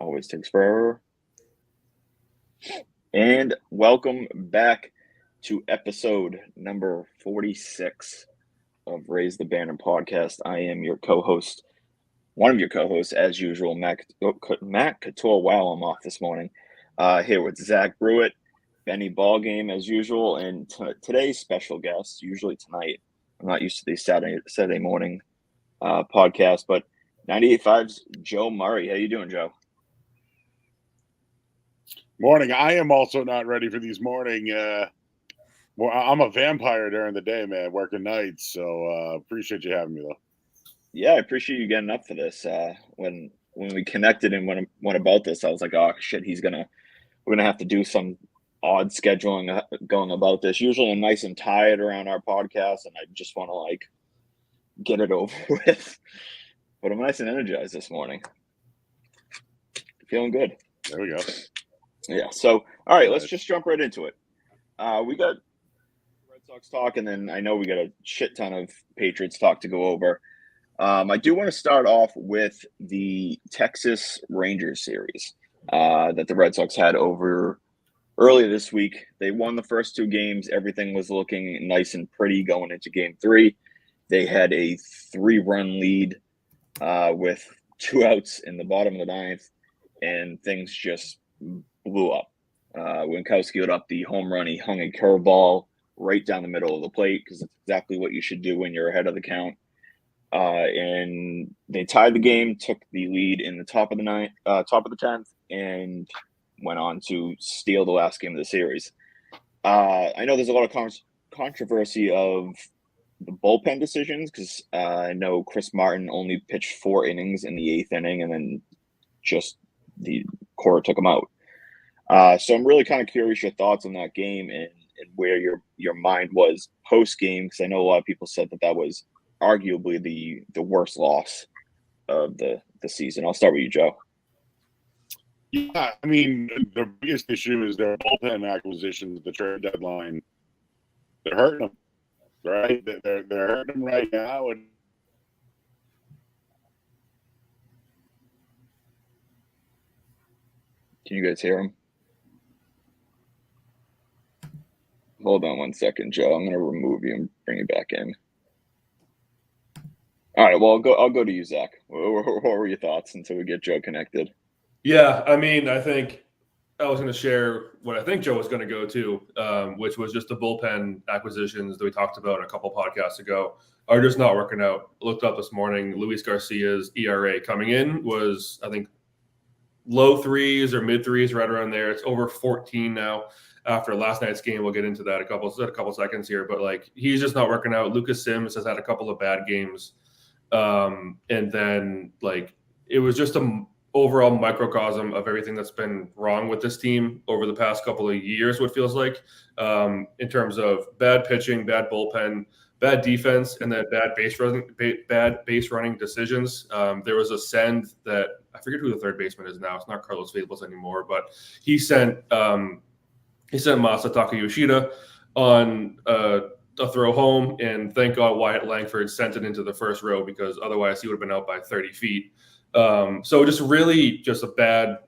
Always takes forever. And welcome back to episode number 46 of Raise the Banner podcast. I am your co-host, one of your co-hosts, as usual, Matt Couture. Wow, I'm off this morning. Here with Zach Brewitt, Benny Ballgame, as usual, and today's special guest, usually tonight. I'm not used to these Saturday morning podcasts, but 98.5's Joe Murray. How you doing, Joe? Morning. I am also not ready for these morning. Well, I'm a vampire during the day, man, working nights. So appreciate you having me, though. Yeah, I appreciate you getting up for this. When we connected and went about this, I was like, oh shit, we're gonna have to do some odd scheduling going about this. Usually I'm nice and tired around our podcast, and I just want to get it over with. But I'm nice and energized this morning. Feeling good. There we go. Yeah. So, all right, let's just jump right into it. We got Red Sox talk, and then I know we got a shit ton of Patriots talk to go over. I do want to start off with the Texas Rangers series that the Red Sox had over earlier this week. They won the first two games. Everything was looking nice and pretty going into game three. They had a 3-run lead with 2 outs in the bottom of the ninth, and things just blew up. Winkowski got up the home run. He hung a curveball right down the middle of the plate because it's exactly what you should do when you're ahead of the count. And they tied the game, took the lead in the top of the 10th, and went on to steal the last game of the series. I know there's a lot of controversy of the bullpen decisions because I know Chris Martin only pitched 4 innings in the 8th inning, and then just the Cora took him out. So I'm really kind of curious your thoughts on that game and where your mind was post game, because I know a lot of people said that was arguably the worst loss of the season. I'll start with you, Joe. Yeah, I mean, the biggest issue is their bullpen acquisitions, the trade deadline. They're hurting them, right? They're hurting them right now. And can you guys hear him? Hold on one second, Joe. I'm going to remove you and bring you back in. All right, well, I'll go to you, Zach. What were your thoughts until we get Joe connected? Yeah, I mean, I think I was going to share what I think Joe was going to go to, which was just the bullpen acquisitions that we talked about a couple podcasts ago are just not working out. I looked up this morning. Luis Garcia's ERA coming in was, I think, low 3s or mid 3s, right around there. It's over 14 now. After last night's game, we'll get into that a couple seconds here, but he's just not working out. Lucas Sims has had a couple of bad games, and then it was just an overall microcosm of everything that's been wrong with this team over the past couple of years. What feels like in terms of bad pitching, bad bullpen, bad defense, and then bad base running decisions. There was a send that I forget who the third baseman is now. It's not Carlos Fables anymore, but he sent. He sent Masataka Yoshida on a throw home, and thank God Wyatt Langford sent it into the first row because otherwise he would have been out by 30 feet. So just a bad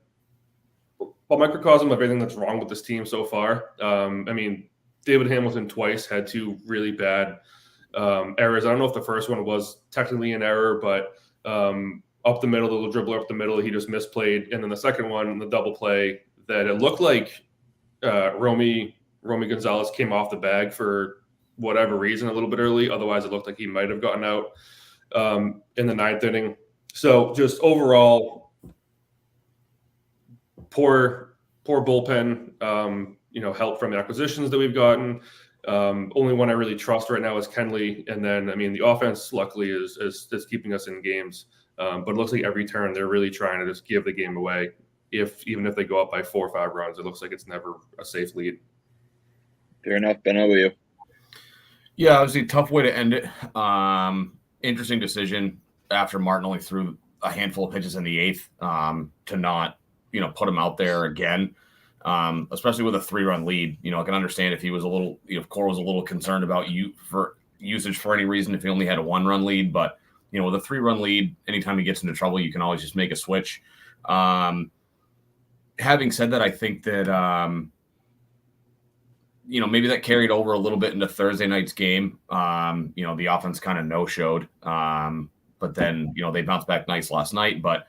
microcosm of everything that's wrong with this team so far. I mean, David Hamilton twice had 2 really bad errors. I don't know if the first one was technically an error, but up the middle, the little dribbler up the middle, he just misplayed. And then the second one, the double play, that it looked like Romy Gonzalez came off the bag for whatever reason a little bit early. Otherwise, it looked like he might have gotten out in the 9th inning. So just overall, poor bullpen. Help from the acquisitions that we've gotten. Only one I really trust right now is Kenley, and then the offense luckily is keeping us in games. But it looks like every turn they're really trying to just give the game away. Even if they go up by 4 or 5 runs, it looks like it's never a safe lead. Fair enough. Ben, how about you? Yeah, obviously a tough way to end it. Interesting decision after Martin only threw a handful of pitches in the 8th to not, put him out there again, especially with a 3-run lead. I can understand if he was a little, Cora was a little concerned about usage for any reason if he only had a 1-run lead. But, with a 3-run lead, anytime he gets into trouble, you can always just make a switch. having said that, I think that maybe that carried over a little bit into Thursday night's game. The offense kind of no-showed, but then they bounced back nice last night. But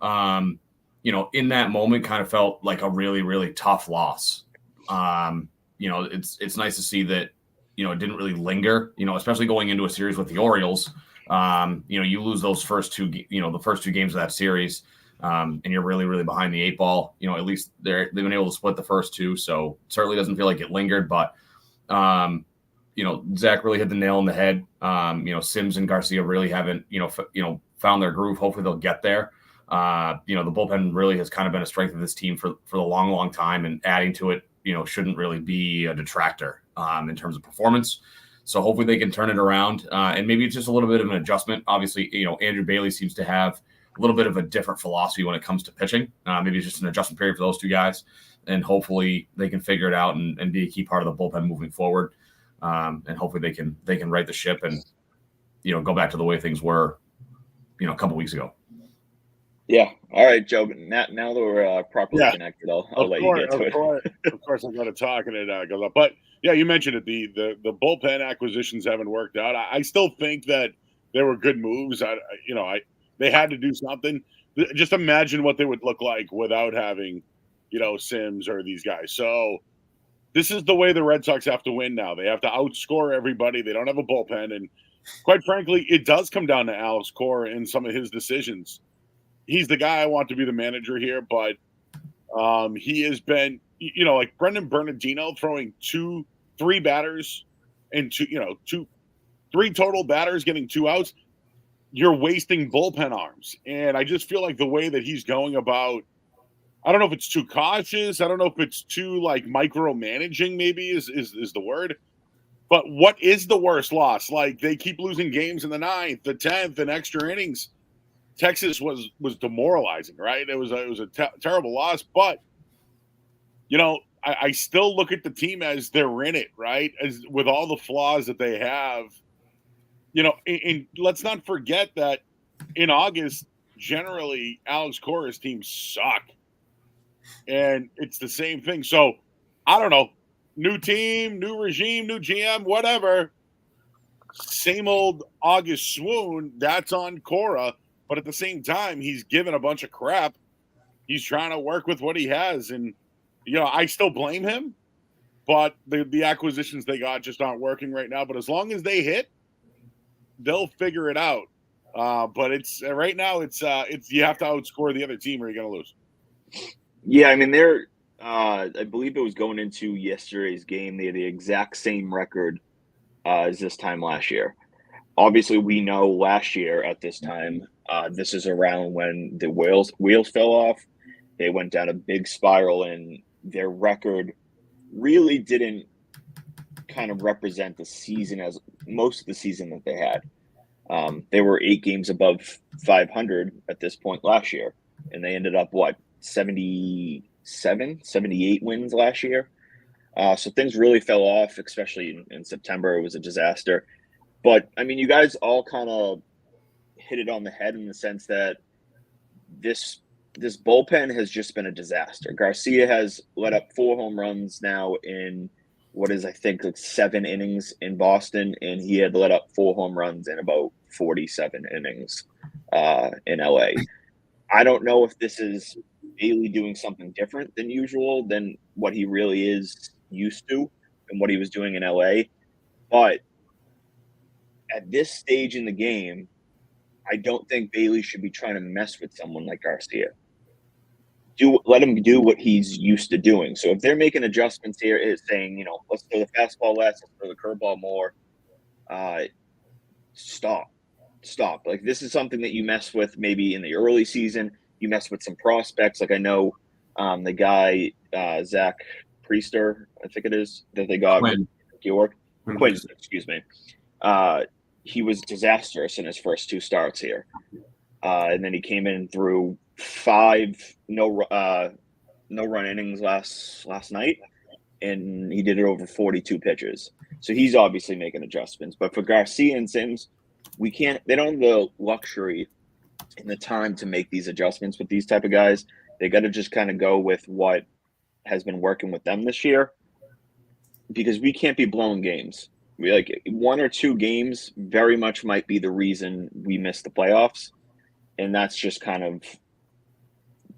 in that moment, kind of felt like a really, really tough loss. It's nice to see that it didn't really linger. Especially going into a series with the Orioles. You lose those first two games of that series. And you're really, really behind the eight ball. At least they've been able to split the first two, so it certainly doesn't feel like it lingered. But Zach really hit the nail on the head. Sims and Garcia really haven't found their groove. Hopefully they'll get there. The bullpen really has kind of been a strength of this team for the long, long time, and adding to it shouldn't really be a detractor in terms of performance. So hopefully they can turn it around, and maybe it's just a little bit of an adjustment. Obviously, Andrew Bailey seems to have a little bit of a different philosophy when it comes to pitching. Maybe it's just an adjustment period for those two guys, and hopefully they can figure it out and be a key part of the bullpen moving forward. And hopefully they can right the ship and go back to the way things were a couple weeks ago. Yeah. All right, Joe. Now that we're properly connected, I'll let you get to it. Of course, I'm going to talk and it goes up. But yeah, you mentioned it. The bullpen acquisitions haven't worked out. I still think that they were good moves. They had to do something. Just imagine what they would look like without having, Sims or these guys. So this is the way the Red Sox have to win now. They have to outscore everybody. They don't have a bullpen. And quite frankly, it does come down to Alex Cora and some of his decisions. He's the guy I want to be the manager here, but he has been, like Brendan Bernardino throwing three batters and three total batters getting 2 outs. You're wasting bullpen arms. And I just feel like the way that he's going about, I don't know if it's too cautious. I don't know if it's too like micromanaging maybe is the word. But what is the worst loss? Like they keep losing games in the 9th, the 10th, and extra innings. Texas was demoralizing, right? It was a terrible loss. But, I still look at the team as they're in it, right? As with all the flaws that they have. And let's not forget that in August, generally, Alex Cora's teams suck. And it's the same thing. So, I don't know. New team, new regime, new GM, whatever. Same old August swoon, that's on Cora. But at the same time, he's given a bunch of crap. He's trying to work with what he has. And, I still blame him. But the acquisitions they got just aren't working right now. But as long as they hit, they'll figure it out. But it's right now it's you have to outscore the other team or you're going to lose. Yeah, I mean they're I believe it was going into yesterday's game. They had the exact same record as this time last year. Obviously, we know last year at this time, this is around when the wheels fell off. They went down a big spiral, and their record really didn't kind of represent the season as most of the season that they had. They were 8 games above 500 at this point last year, and they ended up 78 wins last year. So things really fell off, especially in September. It was a disaster. But, I mean, you guys all kind of hit it on the head in the sense that this bullpen has just been a disaster. Garcia has let up 4 home runs now in what is, I think, like 7 innings in Boston, and he had let up 4 home runs in about 47 innings in LA. I don't know if this is Bailey doing something different than usual than what he really is used to and what he was doing in LA. But at this stage in the game, I don't think Bailey should be trying to mess with someone like Garcia. Let him do what he's used to doing. So if they're making adjustments here, it's saying, let's throw the fastball less, let's throw the curveball more. Stop. Like this is something that you mess with maybe in the early season. You mess with some prospects. Like I know the guy, Zach Priester, I think it is, that they got with York. Quinn, excuse me. He was disastrous in his first 2 starts here. And then he came in and threw 5 no-run innings last night, and he did it over 42 pitches. So he's obviously making adjustments. But for Garcia and Sims, they don't have the luxury and the time to make these adjustments with these type of guys. They got to just kind of go with what has been working with them this year, because we can't be blowing games. We like 1 or 2 games very much might be the reason we missed the playoffs, and that's just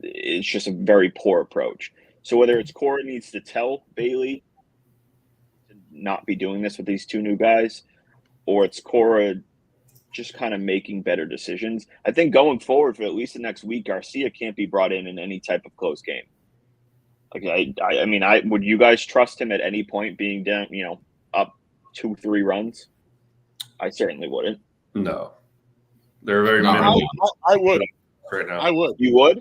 it's just a very poor approach. So whether it's Cora needs to tell Bailey to not be doing this with these 2 new guys, or it's Cora just kind of making better decisions. I think going forward for at least the next week, Garcia can't be brought in any type of close game. Like I mean, would you guys trust him at any point being down, up 2-3 runs? I certainly wouldn't. No, they're very No, minimal I would. right now. I would. You would?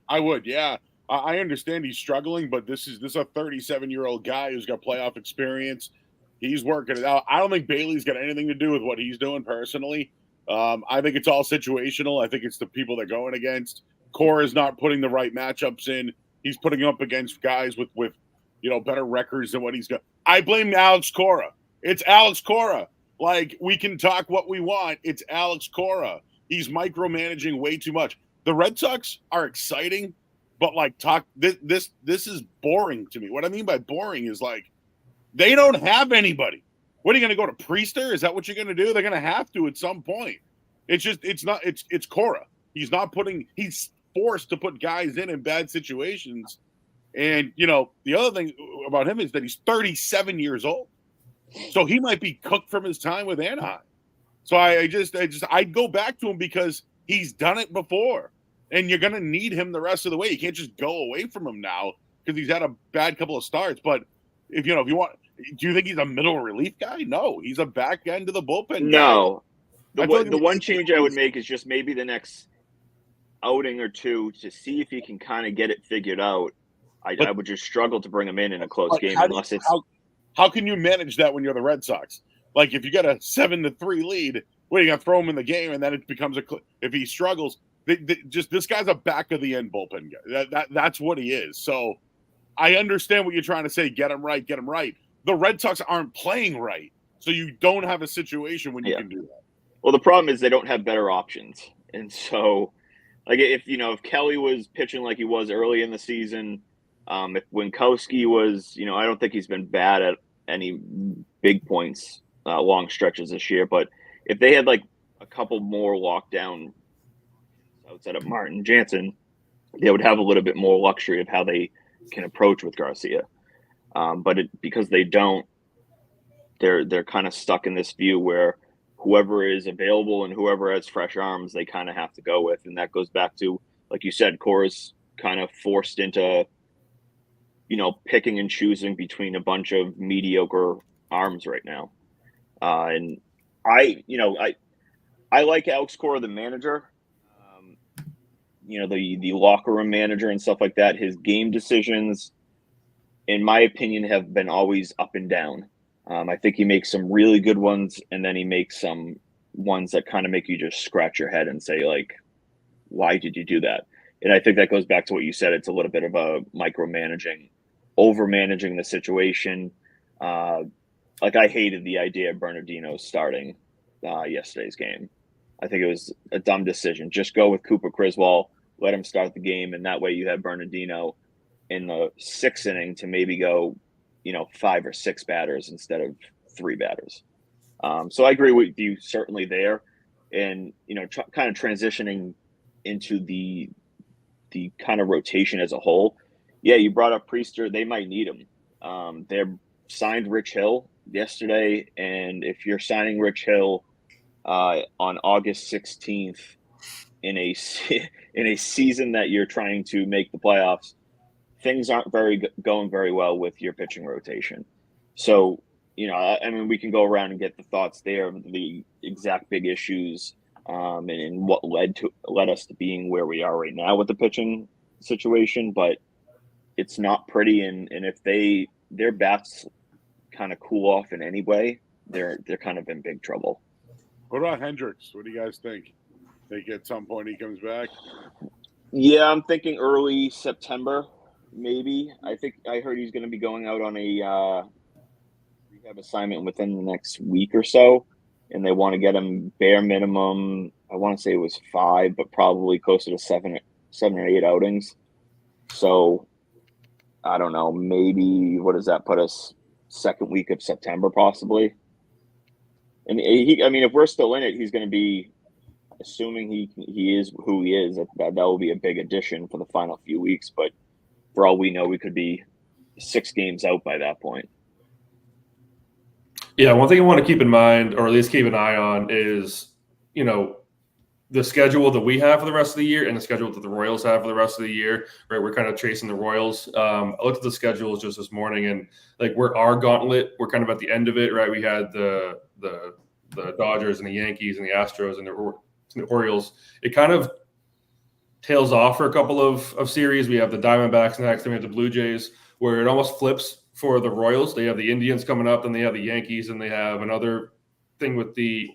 I would. Yeah. I understand he's struggling, but this is a 37-year-old guy who's got playoff experience. He's working it out. I don't think Bailey's got anything to do with what he's doing personally. I think it's all situational. I think it's the people they're going against. Cora's not putting the right matchups in. He's putting up against guys with better records than what he's got. I blame Alex Cora. It's Alex Cora. Like, we can talk what we want. It's Alex Cora. He's micromanaging way too much. The Red Sox are exciting, but this is boring to me. What I mean by boring is they don't have anybody. What are you going to go to Priester? Is that what you're going to do? They're going to have to at some point. It's Cora. He's forced to put guys in bad situations. And, the other thing about him is that he's 37 years old. So he might be cooked from his time with Anaheim. So I'd go back to him because he's done it before. And you're going to need him the rest of the way. You can't just go away from him now because he's had a bad couple of starts. But if you want, do you think he's a middle relief guy? No, he's a back end of the bullpen No. guy. The one change I would make is just maybe the next outing or 2 to see if he can kind of get it figured out. I would just struggle to bring him in a close game unless it's. How can you manage that when you're the Red Sox? Like, if you get a 7-3 lead, what are you gonna throw him in the game and then it becomes if he struggles? This guy's a back of the end bullpen guy. That's what he is. So I understand what you're trying to say. Get him right. The Red Sox aren't playing right, so you don't have a situation when you can do that. Well, the problem is they don't have better options, and so if Kelly was pitching like he was early in the season, if Winkowski was, I don't think he's been bad at any big points, long stretches this year, but if they had a couple more lockdown outside of Martin Jansen, they would have a little bit more luxury of how they can approach with Garcia. But because they don't, they're kind of stuck in this view where whoever is available and whoever has fresh arms, they kind of have to go with. And that goes back to, like you said, Cora's kind of forced into, picking and choosing between a bunch of mediocre arms right now. And I like Alex Cora, the manager, the locker room manager and stuff like that. His game decisions, in my opinion, have been always up and down. I think he makes some really good ones, and then he makes some ones that kind of make you just scratch your head and say, why did you do that? And I think that goes back to what you said. It's a little bit of a micromanaging, over-managing the situation. I hated the idea of Bernardino starting yesterday's game. I think it was a dumb decision. Just go with Cooper Criswell, let him start the game, and that way you have Bernardino in the 6th inning to maybe go, 5 or 6 batters instead of 3 batters. So I agree with you certainly there. And, kind of transitioning into the kind of rotation as a whole. Yeah, you brought up Priester. They might need him. They're signed Rich Hill yesterday. And if you're signing Rich Hill on August 16th in a season that you're trying to make the playoffs, things aren't going very well with your pitching rotation. So, we can go around and get the thoughts there of the exact big issues and what led us to being where we are right now with the pitching situation. But it's not pretty, and if their bats kind of cool off in any way, they're kind of in big trouble. What about Hendricks? What do you guys think? Think at some point he comes back? Yeah, I'm thinking early September. Maybe. I think I heard he's going to be going out on a rehab assignment within the next week or so, and they want to get him bare minimum. I want to say it was 5, but probably closer to 7 or 8 outings. So I don't know. Maybe what does that put us? Second week of September, possibly. And I mean, if we're still in it, he's going to be, assuming he is who he is. That will be a big addition for the final few weeks. But for all we know, we could be 6 games out by that point. Yeah, one thing I want to keep in mind, or at least keep an eye on, is, the schedule that we have for the rest of the year and the schedule that the Royals have for the rest of the year, right? We're kind of chasing the Royals. I looked at the schedules just this morning, and we're our gauntlet. We're kind of at the end of it, right? We had the Dodgers and the Yankees and the Astros and the Orioles. It kind of tails off for a couple of series. We have the Diamondbacks next, then we have the Blue Jays, where it almost flips for the Royals. They have the Indians coming up, then they have the Yankees, and they have another thing with the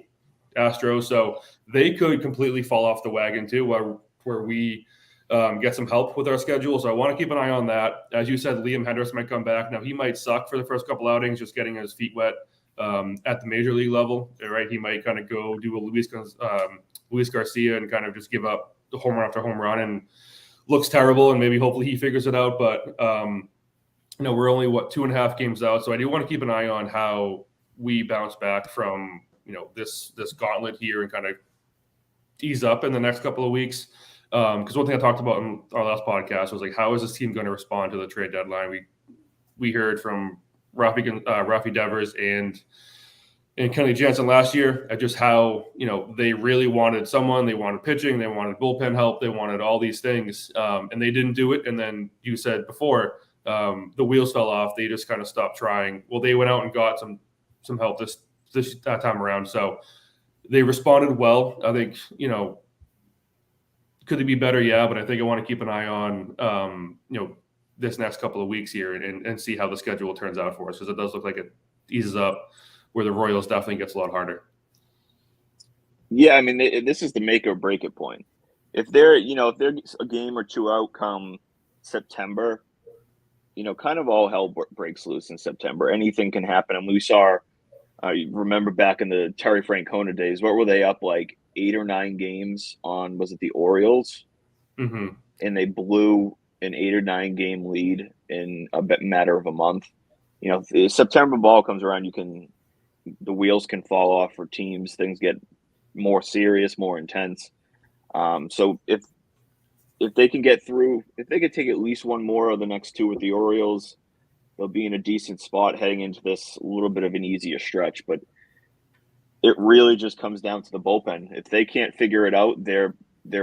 Astros. So they could completely fall off the wagon too, where we get some help with our schedule. So I want to keep an eye on that. As you said, Liam Hendricks might come back. Now, he might suck for the first couple outings, just getting his feet wet at the major league level, right? He might kind of go do a Luis Garcia and kind of just give up the home run after home run and looks terrible, and maybe hopefully he figures it out. But we're only 2.5 games out, so I do want to keep an eye on how we bounce back from this gauntlet here and kind of ease up in the next couple of weeks. Because one thing I talked about in our last podcast was how is this team going to respond to the trade deadline? We heard from Rafi Devers and Kenley Jansen last year at just how they really wanted someone. They wanted pitching, they wanted bullpen help, they wanted all these things, and they didn't do it. And then you said before the wheels fell off. They just kind of stopped trying. Well, they went out and got some help this time around. So they responded well. I think could it be better? Yeah, but I think I want to keep an eye on this next couple of weeks here and see how the schedule turns out for us, because it does look like it eases up, where the Royals definitely gets a lot harder. Yeah, I mean, this is the make or break it point. If they're a game or two out come September, kind of all hell breaks loose in September. Anything can happen. And we saw, remember back in the Terry Francona days, what were they up 8 or 9 games on? Was it the Orioles? Mm-hmm. And they blew an 8 or 9 game lead in a matter of a month. If the September ball comes around, the wheels can fall off for teams. Things get more serious, more intense. So if they can get through, if they could take at least one more of the next 2 with the Orioles, they'll be in a decent spot heading into this little bit of an easier stretch. But it really just comes down to the bullpen. If they can't figure it out, they're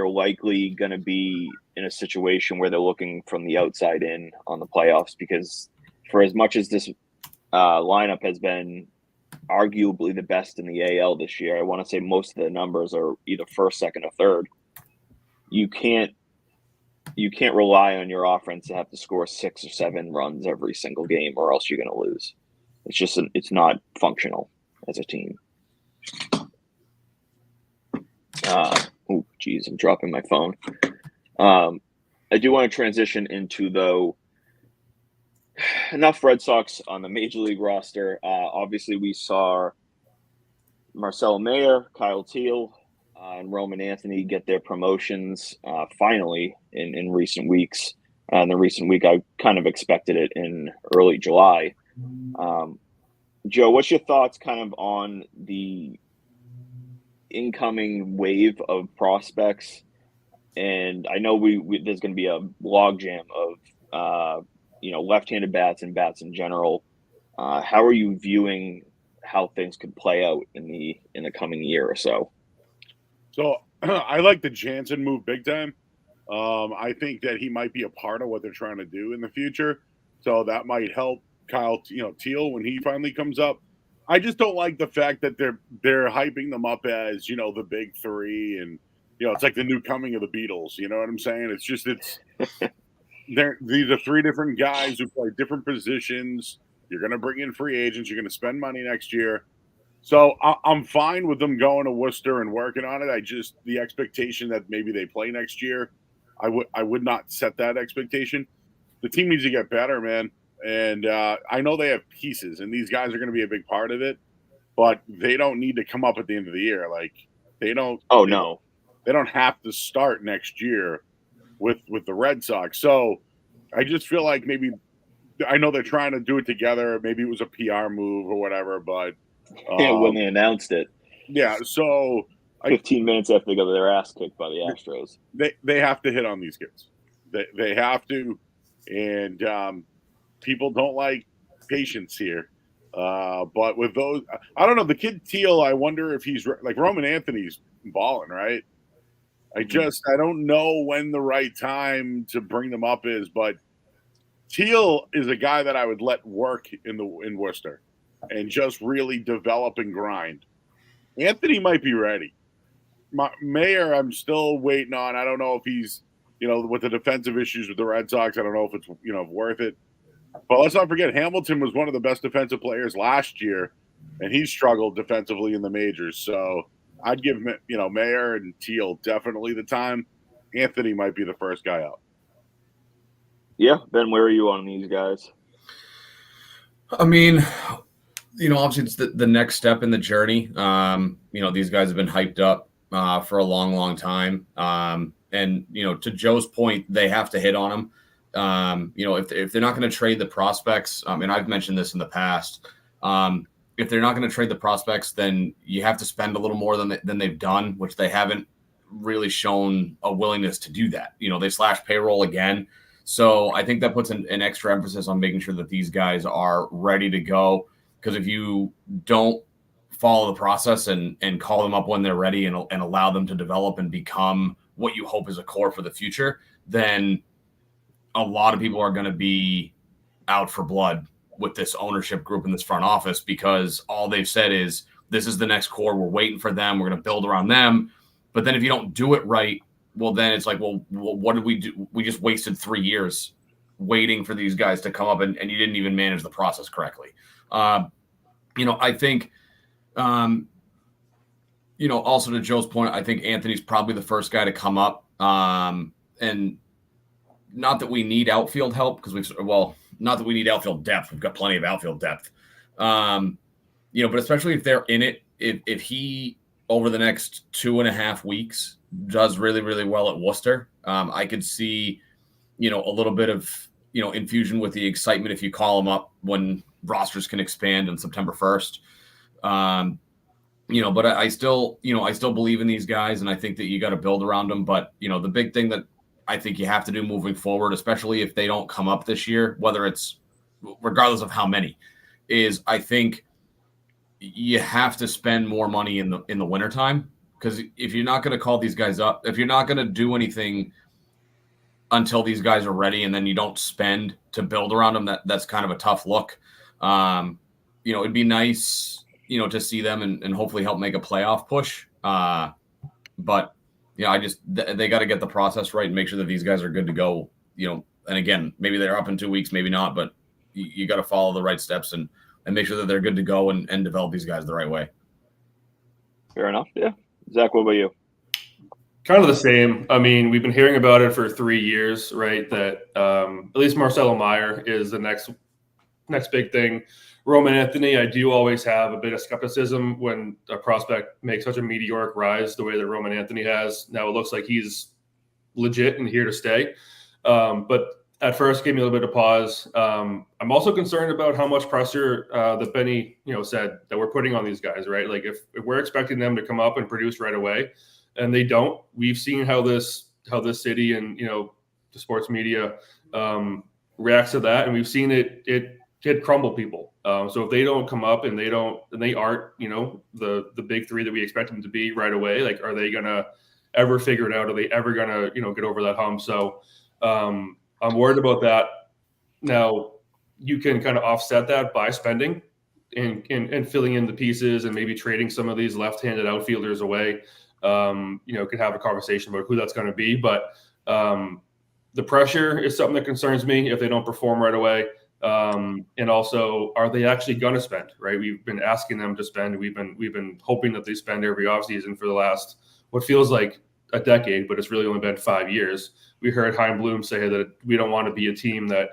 likely going to be in a situation where they're looking from the outside in on the playoffs, because for as much as this lineup has been arguably the best in the AL this year, I want to say most of the numbers are either first, second, or third. You can't rely on your offense to have to score 6 or 7 runs every single game, or else you're going to lose. It's not functional as a team. Oh, geez, I'm dropping my phone. I do want to transition into, though, enough Red Sox on the Major League roster. Obviously, we saw Marcelo Mayer, Kyle Teal, and Roman Anthony get their promotions finally in recent weeks. In the recent week, I kind of expected it in early July. Joe, what's your thoughts kind of on the incoming wave of prospects? And I know there's going to be a logjam of left-handed bats and bats in general. How are you viewing how things could play out in the coming year or so? So I like the Jansen move big time. I think that he might be a part of what they're trying to do in the future. So that might help Kyle, Teal when he finally comes up. I just don't like the fact that they're hyping them up as, the big 3, and it's like the new coming of the Beatles. You know what I'm saying? These are 3 different guys who play different positions. You're going to bring in free agents. You're going to spend money next year. So I'm fine with them going to Worcester and working on it. The expectation that maybe they play next year, I would not set that expectation. The team needs to get better, man. And I know they have pieces, and these guys are going to be a big part of it, but they don't need to come up at the end of the year. They don't. Oh, no. They don't have to start next year with the Red Sox. So I just feel like maybe I know they're trying to do it together. Maybe it was a PR move or whatever, but when they announced it, yeah. So 15 minutes after they got their ass kicked by the Astros, they have to hit on these kids. They have to, and people don't like patience here. But with those, I don't know. The kid Teal, I wonder if he's like Roman Anthony's balling, right? I don't know when the right time to bring them up is, but Teal is a guy that I would let work in Worcester and just really develop and grind. Anthony might be ready. Mayer, I'm still waiting on. I don't know if he's, with the defensive issues with the Red Sox, I don't know if it's, worth it. But let's not forget, Hamilton was one of the best defensive players last year, and he struggled defensively in the majors. So I'd give, Mayer and Teal definitely the time. Anthony might be the first guy out. Yeah, Ben, where are you on these guys? I mean, obviously it's the next step in the journey. These guys have been hyped up for a long, long time. And to Joe's point, they have to hit on them. If they're not going to trade the prospects, and I've mentioned this in the past, if they're not going to trade the prospects, then you have to spend a little more than they've done, which they haven't really shown a willingness to do that. They slashed payroll again. So I think that puts an extra emphasis on making sure that these guys are ready to go. Because if you don't follow the process and call them up when they're ready and allow them to develop and become what you hope is a core for the future, then a lot of people are going to be out for blood with this ownership group in this front office, because all they've said is, this is the next core. We're waiting for them. We're going to build around them. But then if you don't do it right, well, then it's like, well, what did we do? We just wasted 3 years waiting for these guys to come up, and you didn't even manage the process correctly. I think, also to Joe's point, I think Anthony's probably the first guy to come up. And not that we need outfield help, because not that we need outfield depth. We've got plenty of outfield depth. But especially if they're in it, if he, over the next 2.5 weeks, does really, really well at Worcester, I could see, a little bit of, infusion with the excitement if you call him up when rosters can expand on September 1st. But I still believe in these guys, and I think that you got to build around them. But, the big thing that I think you have to do moving forward, especially if they don't come up this year, whether it's regardless of how many, is I think you have to spend more money in the wintertime. Because if you're not going to call these guys up, if you're not going to do anything until these guys are ready, and then you don't spend to build around them, that's kind of a tough look. It'd be nice, to see them and hopefully help make a playoff push. But they got to get the process right and make sure that these guys are good to go. And again, maybe they're up in 2 weeks, maybe not, but you got to follow the right steps and make sure that they're good to go and develop these guys the right way. Fair enough. Yeah. Zach, what about you? Kind of the same. I mean, we've been hearing about it for 3 years, right? That at least Marcelo Meyer is the next big thing. Roman Anthony, I do always have a bit of skepticism when a prospect makes such a meteoric rise the way that Roman Anthony has. Now it looks like he's legit and here to stay. But at first gave me a little bit of pause. I'm also concerned about how much pressure that Benny, said that we're putting on these guys, right? Like if we're expecting them to come up and produce right away and they don't, we've seen how this city and, the sports media reacts to that. And we've seen it crumble people. So if they don't come up and they aren't, the big three that we expect them to be right away, like, are they going to ever figure it out? Are they ever going to, get over that hump? So, I'm worried about that. Now, you can kind of offset that by spending and filling in the pieces and maybe trading some of these left-handed outfielders away. Could have a conversation about who that's going to be. But the pressure is something that concerns me if they don't perform right away. And also, are they actually going to spend, right? We've been asking them to spend. We've been hoping that they spend every offseason for the last, what feels like a decade, but it's really only been 5 years. We heard Chaim Bloom say that we don't want to be a team that,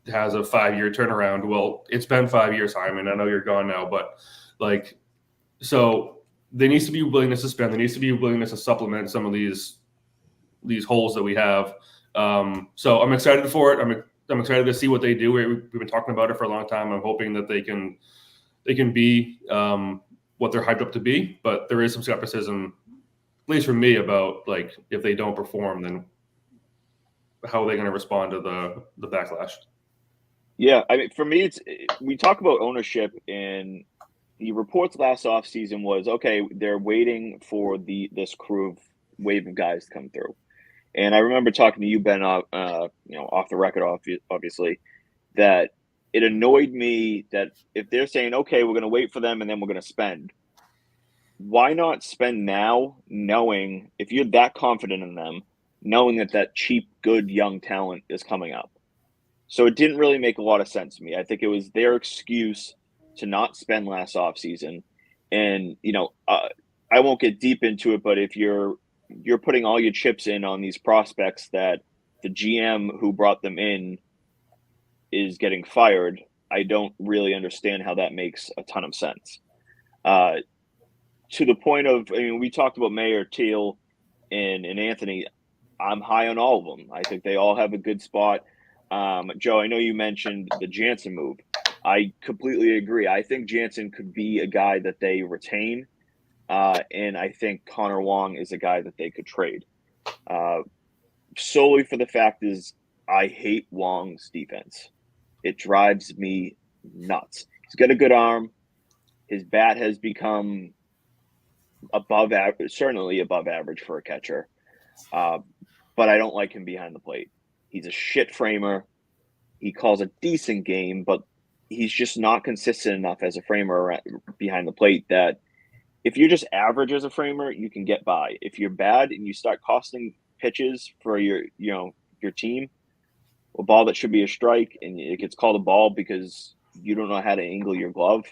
has a 5-year turnaround. Well, it's been 5 years, Chaim, and I know you're gone now, but so there needs to be willingness to spend. There needs to be willingness to supplement some of these holes that we have. So I'm excited for it. I'm excited to see what they do. We've been talking about it for a long time. I'm hoping that they can be what they're hyped up to be. But there is some skepticism, at least for me, about like if they don't perform, then how are they going to respond to the backlash? Yeah, I mean, for me, we talk about ownership, and the reports last offseason was, okay, they're waiting for this wave of guys to come through. And I remember talking to you, Ben, off the record, obviously, that it annoyed me that if they're saying, okay, we're going to wait for them and then we're going to spend, why not spend now, knowing if you're that confident in them, knowing that cheap, good, young talent is coming up? So it didn't really make a lot of sense to me. I think it was their excuse to not spend last offseason. And, I won't get deep into it, but if you're putting all your chips in on these prospects that the GM who brought them in is getting fired, I don't really understand how that makes a ton of sense. To the point of, we talked about Mayer, Teal, and Anthony. I'm high on all of them. I think they all have a good spot. Joe, I know you mentioned the Jansen move. I completely agree. I think Jansen could be a guy that they retain, and I think Connor Wong is a guy that they could trade. Solely for the fact is I hate Wong's defense. It drives me nuts. He's got a good arm. His bat has become above average, certainly above average for a catcher. But I don't like him behind the plate. He's a shit framer. He calls a decent game, but he's just not consistent enough as a framer behind the plate that if you're just average as a framer, you can get by. If you're bad and you start costing pitches for your team, a ball that should be a strike and it gets called a ball because you don't know how to angle your glove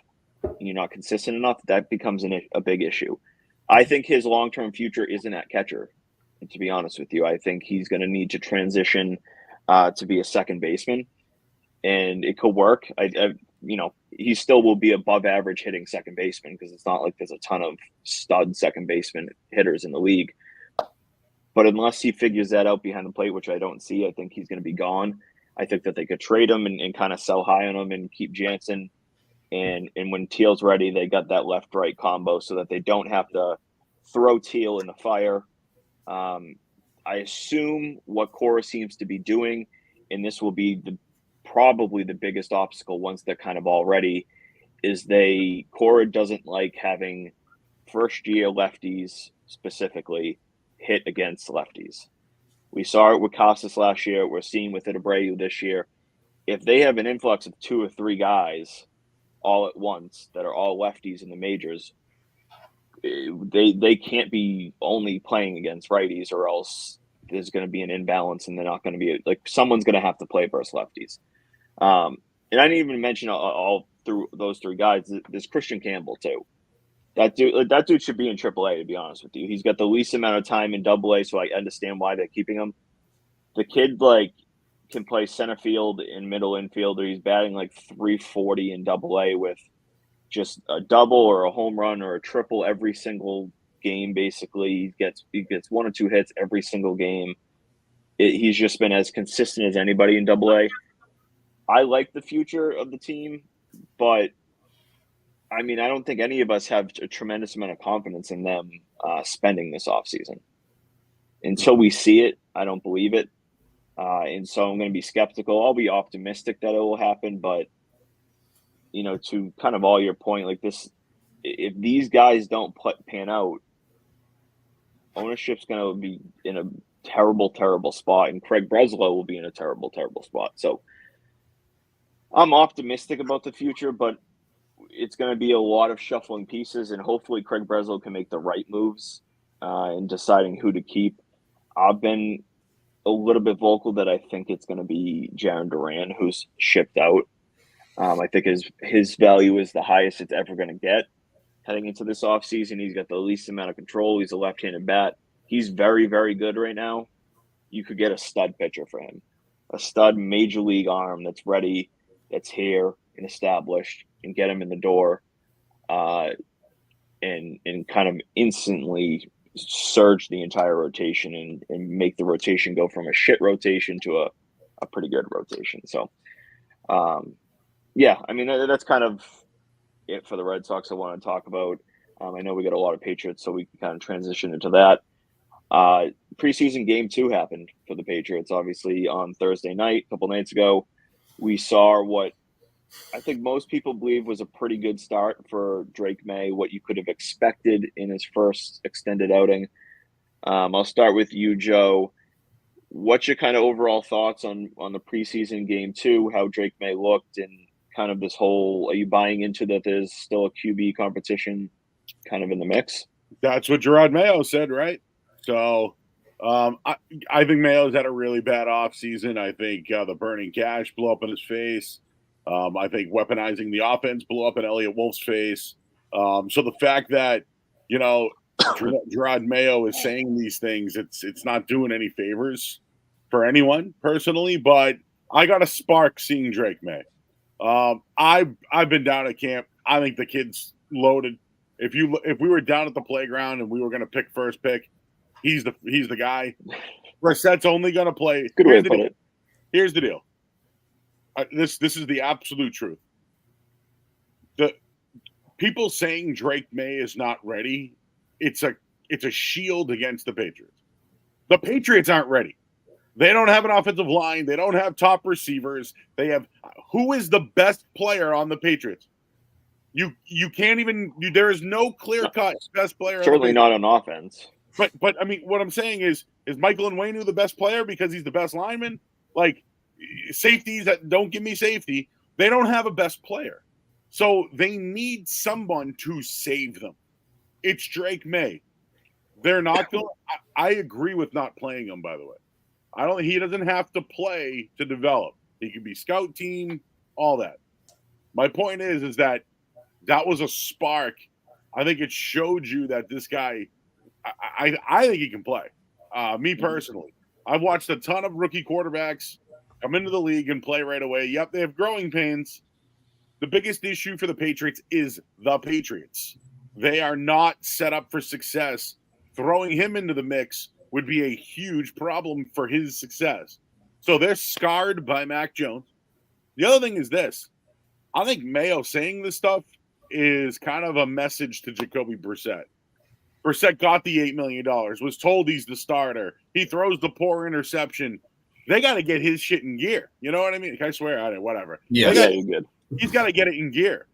and you're not consistent enough, that becomes a big issue. I think his long-term future isn't at catcher. And to be honest with you, I think he's going to need to transition to be a second baseman, and it could work. He still will be above average hitting second baseman because it's not like there's a ton of stud second baseman hitters in the league. But unless he figures that out behind the plate, which I don't see, I think he's going to be gone. I think that they could trade him and kind of sell high on him and keep Jansen. And when Teal's ready, they got that left-right combo so that they don't have to throw Teal in the fire. I assume what Cora seems to be doing, and this will be probably the biggest obstacle once they're kind of all ready, is Cora doesn't like having first-year lefties specifically hit against lefties. We saw it with Casas last year. We're seeing with Abreu this year. If they have an influx of 2 or 3 guys all at once that are all lefties in the majors, they can't be only playing against righties, or else there's going to be an imbalance and they're not going to be someone's going to have to play versus lefties. And I didn't even mention all through those 3 guys. There's Christian Campbell too. That dude should be in AAA, to be honest with you. He's got the least amount of time in AA, so I understand why they're keeping him. The kid can play center field and middle infielder. He's batting 340 in AA with just a double or a home run or a triple every single game. Basically, he gets 1 or 2 hits every single game. He's just been as consistent as anybody in AA. I like the future of the team, but I don't think any of us have a tremendous amount of confidence in them spending this offseason. Until we see it, I don't believe it. And so I'm going to be skeptical. I'll be optimistic that it will happen, but to kind of all your point, if these guys don't pan out, ownership's going to be in a terrible, terrible spot, and Craig Breslow will be in a terrible, terrible spot. So I'm optimistic about the future, but it's going to be a lot of shuffling pieces, and hopefully Craig Breslow can make the right moves in deciding who to keep. I've been a little bit vocal that I think it's going to be Jarren Duran who's shipped out. I think his value is the highest it's ever going to get heading into this offseason. He's got the least amount of control. He's a left-handed bat. He's very, very good right now. You could get a stud pitcher for him, a stud major league arm that's ready, that's here and established, and get him in the door and kind of instantly surge the entire rotation and make the rotation go from a shit rotation to a pretty good rotation. So, yeah, I mean, that's kind of it for the Red Sox I want to talk about. I know we got a lot of Patriots, so we can kind of transition into that. Preseason game 2 happened for the Patriots, obviously, on Thursday night, a couple nights ago. We saw what I think most people believe was a pretty good start for Drake May, what you could have expected in his first extended outing. I'll start with you, Joe. What's your kind of overall thoughts on the preseason game 2, how Drake May looked, and kind of this whole, are you buying into that there's still a QB competition kind of in the mix? That's what Gerard Mayo said, right? So I think Mayo's had a really bad offseason. I think the burning cash blew up in his face. I think weaponizing the offense blew up in Elliott Wolf's face. So the fact that, Gerard Mayo is saying these things, it's not doing any favors for anyone personally, but I got a spark seeing Drake May. I've been down at camp. I think the kid's loaded. If we were down at the playground and we were going to pick first pick, he's the guy. Brissett's only going to play. Good way to put it. Here's the deal. This is the absolute truth. The people saying Drake May is not ready, it's a shield against the Patriots. The Patriots aren't ready. They don't have an offensive line. They don't have top receivers. They have who is the best player on the Patriots? You can't even. There is no clear cut best player. Certainly not on offense. But I mean, what I'm saying is Michael Onwenu the best player because he's the best lineman? Like safeties that don't give me safety. They don't have a best player, so they need someone to save them. It's Drake May. They're not going. I agree with not playing him. By the way, he doesn't have to play to develop. He can be scout team, all that. My point is that was a spark. I think it showed you that this guy. I think he can play. Me personally, I've watched a ton of rookie quarterbacks come into the league and play right away. Yep, they have growing pains. The biggest issue for the Patriots is the Patriots. They are not set up for success. Throwing him into the mix would be a huge problem for his success. So they're scarred by Mac Jones. The other thing is this. I think Mayo saying this stuff is kind of a message to Jacoby Brissett. Brissett got the $8 million, was told he's the starter. He throws the poor interception. They got to get his shit in gear. You know what I mean? I swear on it, whatever. Yeah, you're good. He's got to get it in gear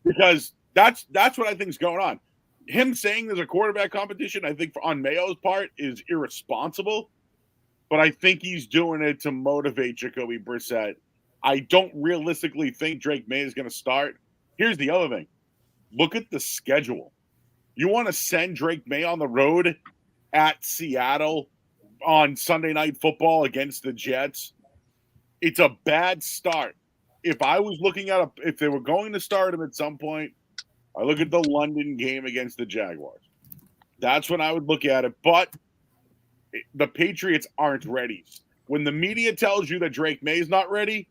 because that's what I think is going on. Him saying there's a quarterback competition, I think on Mayo's part is irresponsible, but I think he's doing it to motivate Jacoby Brissett. I don't realistically think Drake May is going to start. Here's the other thing. Look at the schedule. You want to send Drake May on the road at Seattle on Sunday Night Football against the Jets? It's a bad start. If I was looking at if they were going to start him at some point, I look at the London game against the Jaguars. That's when I would look at it. But the Patriots aren't ready. When the media tells you that Drake May is not ready,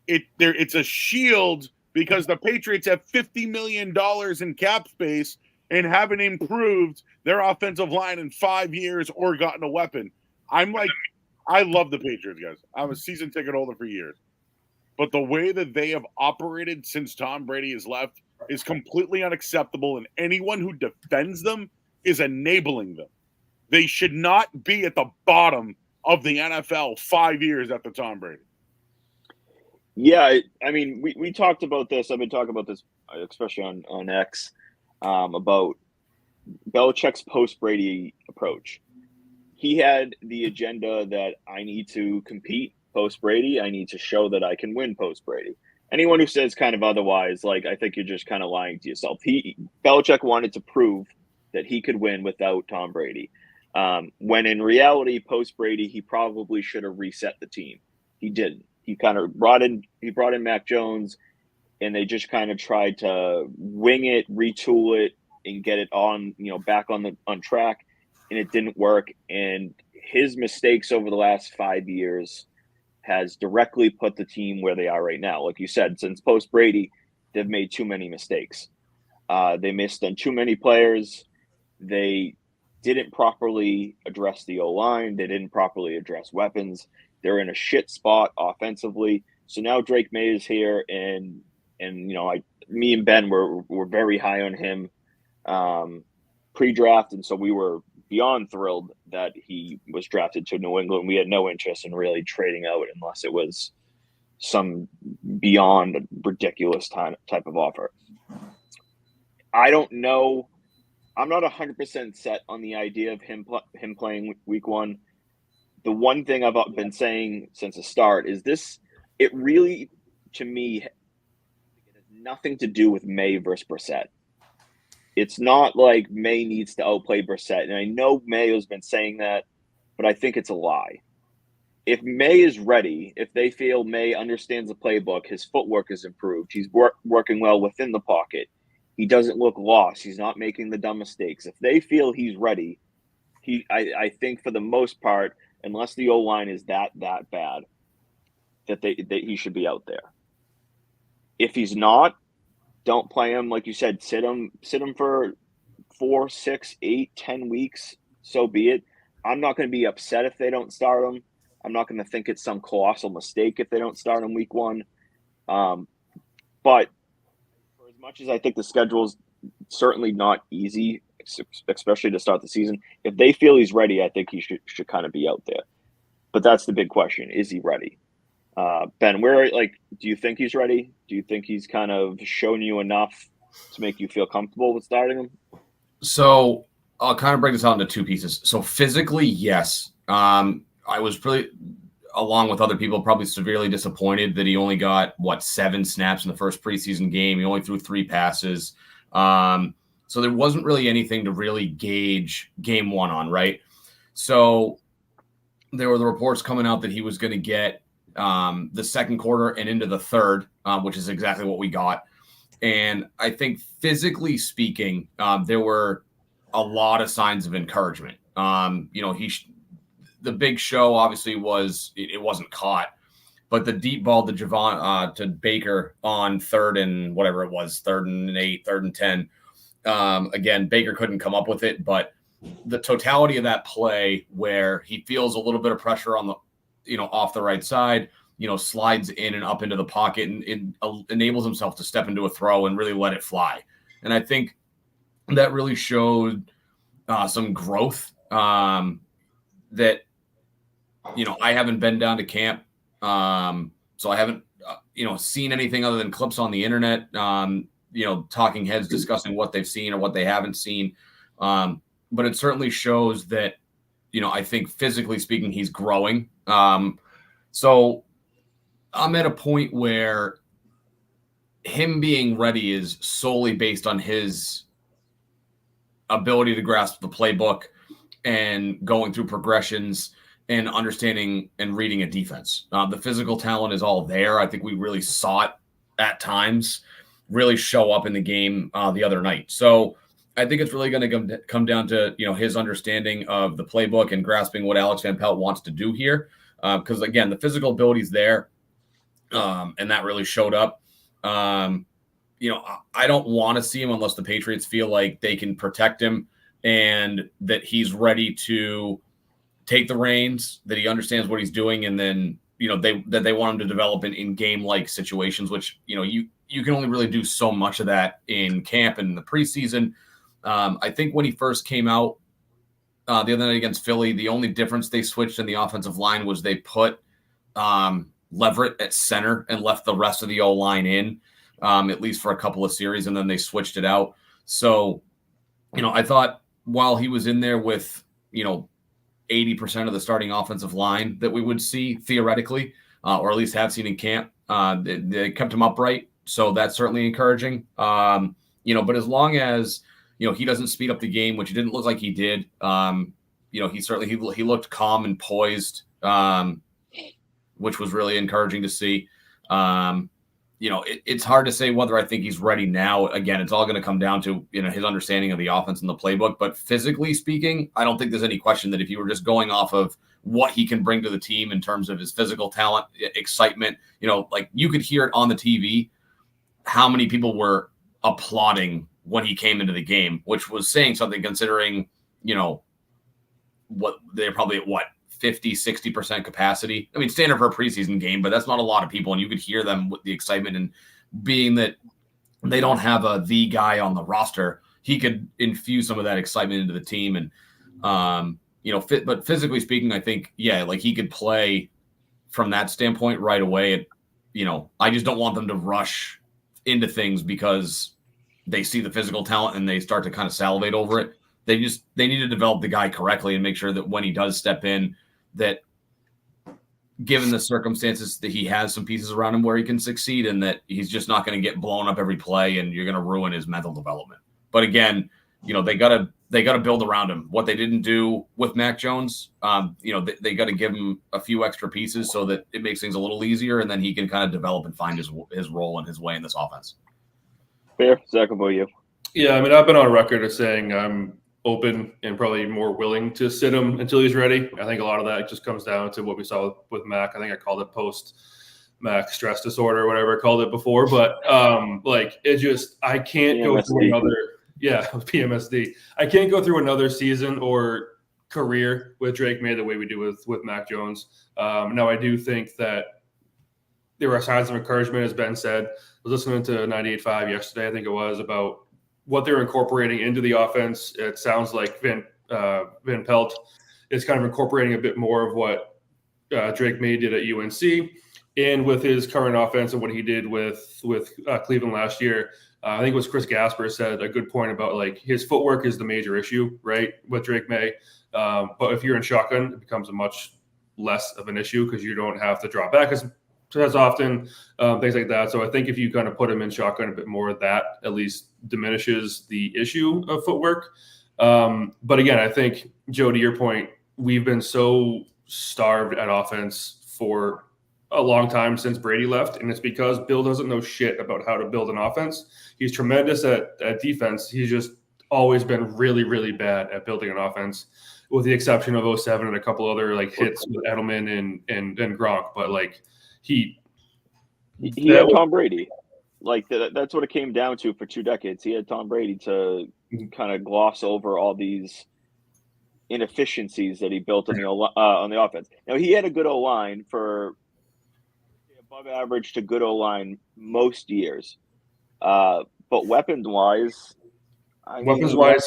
it's a shield because the Patriots have $50 million in cap space and haven't improved their offensive line in 5 years or gotten a weapon. I love the Patriots, guys. I'm a season ticket holder for years. But the way that they have operated since Tom Brady has left is completely unacceptable, and anyone who defends them is enabling them. They should not be at the bottom of the NFL 5 years after Tom Brady. Yeah, I mean, we talked about this. I've been talking about this, especially on X, about Belichick's post-Brady approach. He had the agenda that I need to compete post-Brady. I need to show that I can win post-Brady. Anyone who says kind of otherwise, I think you're just kind of lying to yourself. Belichick wanted to prove that he could win without Tom Brady. When in reality, post-Brady, he probably should have reset the team. He didn't. He kind of brought in Mac Jones, and they just kind of tried to wing it, retool it, and get it on, back on track, and it didn't work. And his mistakes over the last 5 years has directly put the team where they are right now. Like you said, since post-Brady, they've made too many mistakes. They missed on too many players. They didn't properly address the O-line. They didn't properly address weapons. They're in a shit spot offensively. So now Drake May is here, and me and Ben were very high on him pre-draft, and so we were beyond thrilled that he was drafted to New England. We had no interest in really trading out unless it was some beyond ridiculous type of offer. I don't know. I'm not 100% set on the idea of him playing week one. The one thing I've been saying since the start is this. It really, to me, it has nothing to do with May versus Brissett. It's not like May needs to outplay Brissett. And I know May has been saying that, but I think it's a lie. If May is ready, if they feel May understands the playbook, his footwork is improved, he's working well within the pocket, he doesn't look lost, he's not making the dumb mistakes. If they feel he's ready, I think for the most part, unless the O-line is that bad, that he should be out there. If he's not, don't play him. Like you said, sit him for 4, 6, 8, 10 weeks. So be it. I'm not going to be upset if they don't start him. I'm not going to think it's some colossal mistake if they don't start him week one. But for as much as I think the schedule's certainly not easy, especially to start the season, if they feel he's ready, I think he should kind of be out there. But that's the big question. Is he ready? Ben, do you think he's ready? Do you think he's kind of shown you enough to make you feel comfortable with starting him? So I'll kind of break this out into two pieces. So physically, yes. I was pretty, along with other people, probably severely disappointed that he only got, 7 snaps in the first preseason game. He only threw 3 passes. So there wasn't really anything to really gauge game one on, right? So there were the reports coming out that he was going to get the second quarter and into the third, which is exactly what we got. And I think physically speaking, there were a lot of signs of encouragement. The big show obviously was it wasn't caught, but the deep ball to Baker on 3rd and whatever it was, 3rd and 8, 3rd and 10. Again, Baker couldn't come up with it, but the totality of that play where he feels a little bit of pressure on the, off the right side, slides in and up into the pocket and it enables himself to step into a throw and really let it fly. And I think that really showed some growth that, I haven't been down to camp. So I haven't, seen anything other than clips on the internet, talking heads discussing what they've seen or what they haven't seen. But it certainly shows that, I think physically speaking, he's growing. So I'm at a point where him being ready is solely based on his ability to grasp the playbook and going through progressions and understanding and reading a defense. The physical talent is all there. I think we really saw it at times really show up in the game the other night. So I think it's really going to come down to, his understanding of the playbook and grasping what Alex Van Pelt wants to do here. Because, again, the physical ability is there, and that really showed up. I don't want to see him unless the Patriots feel like they can protect him and that he's ready to take the reins, that he understands what he's doing, and then, that they want him to develop in game-like situations, which, you can only really do so much of that in camp and in the preseason. I think when he first came out the other night against Philly, the only difference they switched in the offensive line was they put Leverett at center and left the rest of the O-line in, at least for a couple of series, and then they switched it out. So, I thought while he was in there with, 80% of the starting offensive line that we would see theoretically, or at least have seen in camp, they kept him upright. So that's certainly encouraging. But as long as, he doesn't speed up the game, which it didn't look like he did. He looked calm and poised, which was really encouraging to see. It's hard to say whether I think he's ready now. Again, it's all going to come down to, his understanding of the offense and the playbook. But physically speaking, I don't think there's any question that if you were just going off of what he can bring to the team in terms of his physical talent, excitement, you could hear it on the TV, how many people were applauding when he came into the game, which was saying something considering, what they're probably at 50, 60% capacity. I mean, standard for a preseason game, but that's not a lot of people. And you could hear them with the excitement, and being that they don't have the guy on the roster, he could infuse some of that excitement into the team. And, but physically speaking, I think, like he could play from that standpoint right away. I just don't want them to rush into things because they see the physical talent and they start to kind of salivate over it. They need to develop the guy correctly and make sure that when he does step in, that given the circumstances that he has some pieces around him where he can succeed, and that he's just not going to get blown up every play and you're going to ruin his mental development. But again, they got to build around him. What they didn't do with Mac Jones, they got to give him a few extra pieces so that it makes things a little easier, and then he can kind of develop and find his role and his way in this offense. Fair. Zach, about you? Yeah, I mean, I've been on record as saying I'm open and probably more willing to sit him until he's ready. I think a lot of that just comes down to what we saw with Mac. I think I called it post-Mac stress disorder or whatever I called it before. But I can't go through another PMSD. I can't go through another season or career with Drake May the way we do with Mac Jones. Now, I do think that there are signs of encouragement, as Ben said. I was listening to 98.5 yesterday, I think it was, about what they're incorporating into the offense. It sounds like Van Pelt is kind of incorporating a bit more of what Drake May did at UNC, and with his current offense and what he did with Cleveland last year. I think it was Chris Gasper said a good point about like his footwork is the major issue, right, with Drake May. But if you're in shotgun, it becomes a much less of an issue because you don't have to drop back as often, things like that. So I think if you kind of put him in shotgun a bit more, that at least diminishes the issue of footwork. But again, I think, Joe, to your point, we've been so starved at offense for a long time since Brady left, and it's because Bill doesn't know shit about how to build an offense. He's tremendous at defense. He's just always been really, really bad at building an offense, with the exception of 07 and a couple other like hits with Edelman and Gronk. But like he had Tom Brady. Like that's what it came down to for 2 decades. He had Tom Brady to kind of gloss over all these inefficiencies that he built on the offense. Now, he had a good O-line for above average to good O-line most years. But weapons-wise,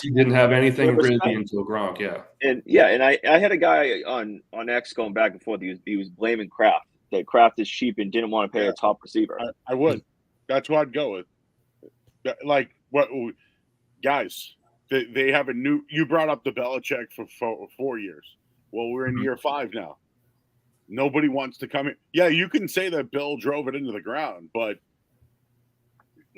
he didn't have anything really until Gronk, And I had a guy on X going back and forth. He was blaming Kraft, that Kraft is cheap and didn't want to pay a top receiver. I would. That's what I'd go with. Like, what guys, they have a new – you brought up the Belichick for 4 years. Well, we're in year 5 now. Nobody wants to come in. Yeah, you can say that Bill drove it into the ground, but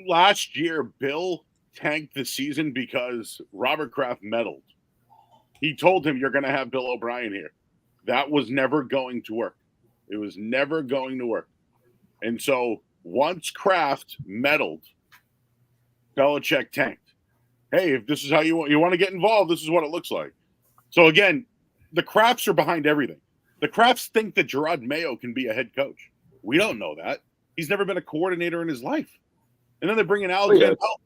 last year, Bill tanked the season because Robert Kraft meddled. He told him, you're going to have Bill O'Brien here. That was never going to work. It was never going to work. And so once Kraft meddled, Belichick tanked. Hey, if this is how you want to get involved, this is what it looks like. So again, the Krafts are behind everything. The Krafts think that Gerard Mayo can be a head coach. We don't know that. He's never been a coordinator in his life. And then they're bringing Alex Van Pelt.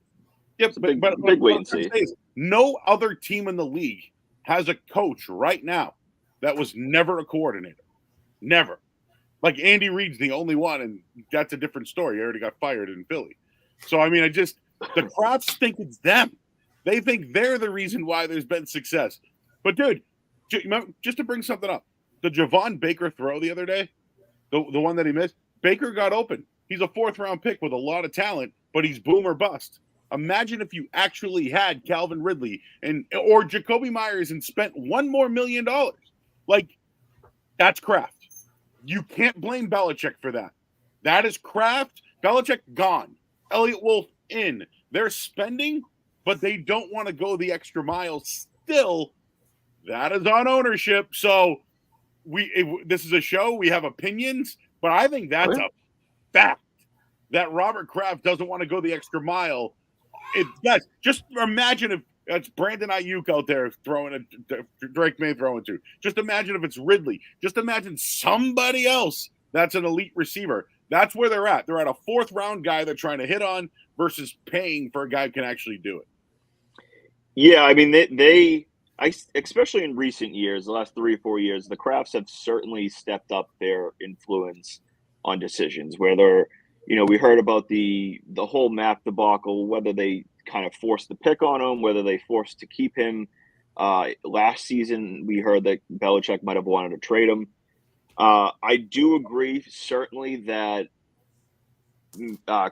Yep, big wait and see. No other team in the league has a coach right now that was never a coordinator. Never. Like Andy Reid's the only one, and that's a different story. He already got fired in Philly. So, I mean, the Krafts think it's them. They think they're the reason why there's been success. But, dude, just to bring something up, the Javon Baker throw the other day, the one that he missed, Baker got open. He's a 4th-round pick with a lot of talent, but he's boom or bust. Imagine if you actually had Calvin Ridley or Jacoby Myers and spent $1 more million. Like, that's Kraft. You can't blame Belichick for that. That is Kraft. Belichick gone. Elliott Wolf in. They're spending, but they don't want to go the extra mile still. That is on ownership. So this is a show. We have opinions, but I think that's a fact that Robert Kraft doesn't want to go the extra mile. Guys, just imagine if it's Brandon Ayuk out there throwing Drake May throwing to. Just imagine if it's Ridley. Just imagine somebody else that's an elite receiver. That's where they're at. They're at a 4th-round guy they're trying to hit on versus paying for a guy who can actually do it. Yeah, I mean, they especially in recent years, the last 3 or 4 years, the Crafts have certainly stepped up their influence on decisions. Whether we heard about the whole Mac debacle, whether they kind of forced the pick on him, whether they forced to keep him. Last season, we heard that Belichick might have wanted to trade him. I do agree, certainly, that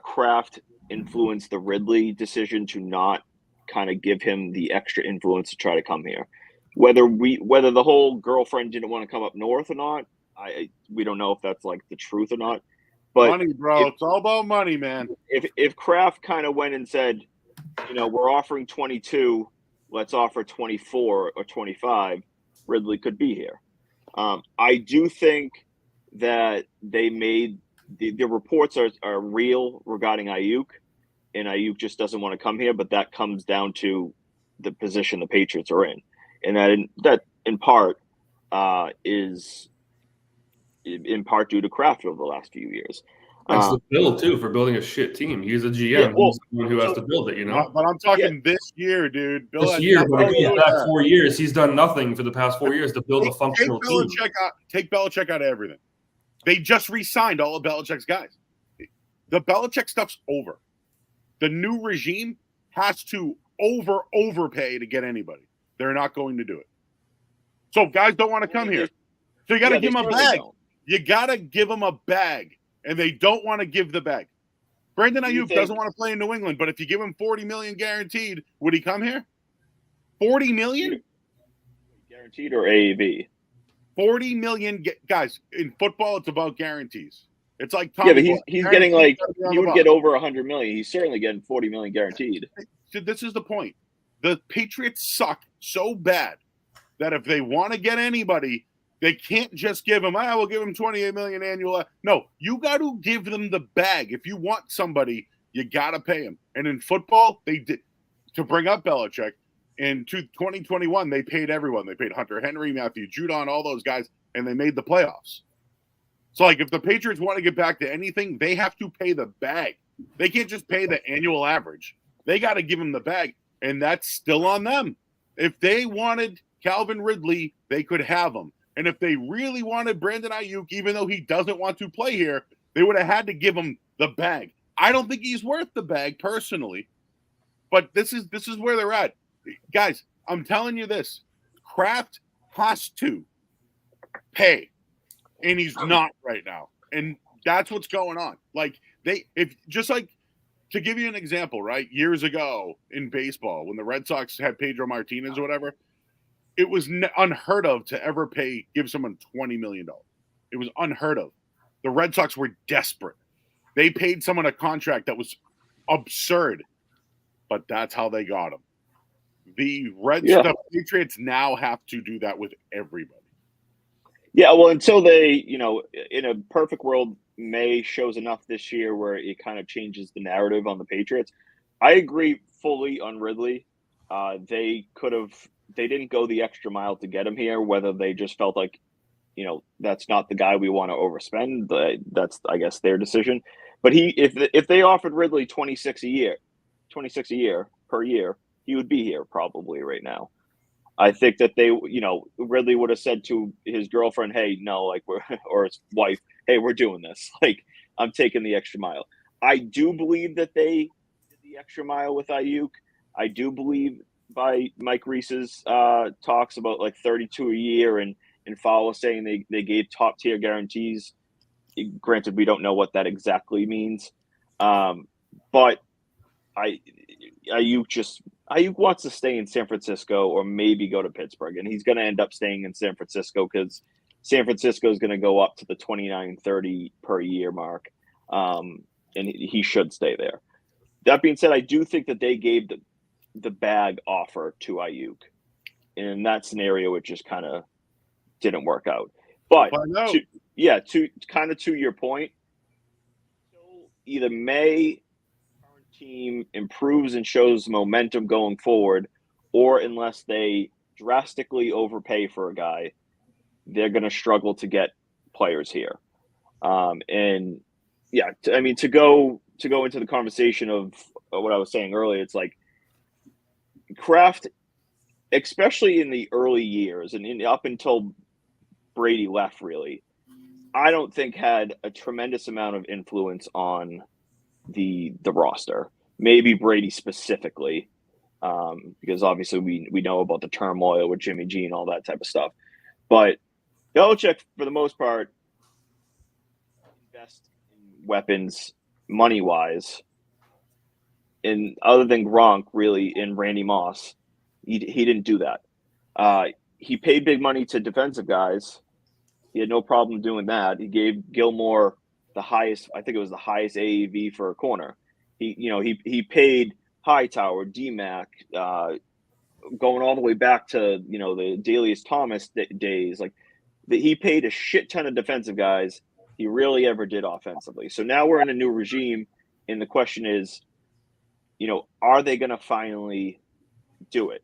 Kraft influenced the Ridley decision to not kind of give him the extra influence to try to come here. Whether the whole girlfriend didn't want to come up north or not, we don't know if that's like the truth or not. But money, bro, it's all about money, man. If Kraft kind of went and said, we're offering 22, let's offer 24 or 25, Ridley could be here. I do think that they made the reports are real regarding Ayuk, and Ayuk just doesn't want to come here. But that comes down to the position the Patriots are in, and that in part is in part due to Kraft over the last few years. That's the bill too for building a shit team. He's a GM. Yeah, well, he's the one who has to build it, But I'm talking this year, dude. Bill this year, but if you back 4 years, he's done nothing for the past 4 years to build a functional team. Take Belichick out of everything. They just re-signed all of Belichick's guys. The Belichick stuff's over. The new regime has to overpay to get anybody. They're not going to do it. So guys don't want to come here. So you got to give them a bag. You got to give them a bag, and they don't want to give the bag. Brandon Ayuk doesn't want to play in New England, but if you give him $40 million guaranteed, would he come here? $40 million? Guaranteed or AAV? $40 million, guys. In football, it's about guarantees. It's like Tommy but he's getting like he would get over $100 million. He's certainly getting $40 million guaranteed. So this is the point. The Patriots suck so bad that if they want to get anybody, they can't just give them. We'll give them $28 million annual. No, you got to give them the bag. If you want somebody, you got to pay them. And in football, they did. To bring up Belichick, in 2021, they paid everyone. They paid Hunter Henry, Matthew Judon, all those guys, and they made the playoffs. So, like, if the Patriots want to get back to anything, they have to pay the bag. They can't just pay the annual average. They got to give them the bag, and that's still on them. If they wanted Calvin Ridley, they could have him. And if they really wanted Brandon Ayuk, even though he doesn't want to play here, they would have had to give him the bag. I don't think he's worth the bag personally, but this is where they're at. Guys, I'm telling you this. Kraft has to pay, and he's not right now. And that's what's going on. Like, to give you an example, right? Years ago in baseball, when the Red Sox had Pedro Martinez or whatever, it was unheard of to give someone $20 million. It was unheard of. The Red Sox were desperate. They paid someone a contract that was absurd, but that's how they got him. The Patriots now have to do that with everybody. Yeah, well, until they, in a perfect world, May shows enough this year where it kind of changes the narrative on the Patriots. I agree fully on Ridley. They didn't go the extra mile to get him here, whether they just felt like, that's not the guy we want to overspend. That's, I guess, their decision. But if they offered Ridley 26 a year per year, he would be here probably right now. I think that Ridley would have said to his girlfriend, "Hey, no, or his wife, hey, we're doing this. Like, I'm taking the extra mile." I do believe that they did the extra mile with Ayuk. I do believe by Mike Reese's talks about like 32 a year and Fowler saying they gave top tier guarantees. Granted, we don't know what that exactly means, but Ayuk wants to stay in San Francisco or maybe go to Pittsburgh, and he's going to end up staying in San Francisco because San Francisco is going to go up to the 29-30 per year mark, and he should stay there. That being said, I do think that they gave the bag offer to Ayuk. And in that scenario, it just kind of didn't work out. But to your point, either May current team improves and shows momentum going forward, or unless they drastically overpay for a guy, they're going to struggle to get players here. To go into the conversation of what I was saying earlier, it's like Kraft especially in the early years and up until Brady left, really, I don't think had a tremendous amount of influence on the roster. Maybe Brady specifically, because obviously we know about the turmoil with Jimmy G and all that type of stuff. But Belichick, for the most part, invest in weapons money wise. And other than Gronk, really, and Randy Moss, he didn't do that. He paid big money to defensive guys. He had no problem doing that. He gave Gilmore the highest, I think it was the highest AAV for a corner. He paid Hightower, D-Mac, going all the way back to, the Dalius Thomas days. Like, he paid a shit ton of defensive guys. He really ever did offensively. So now we're in a new regime, and the question is, are they going to finally do it?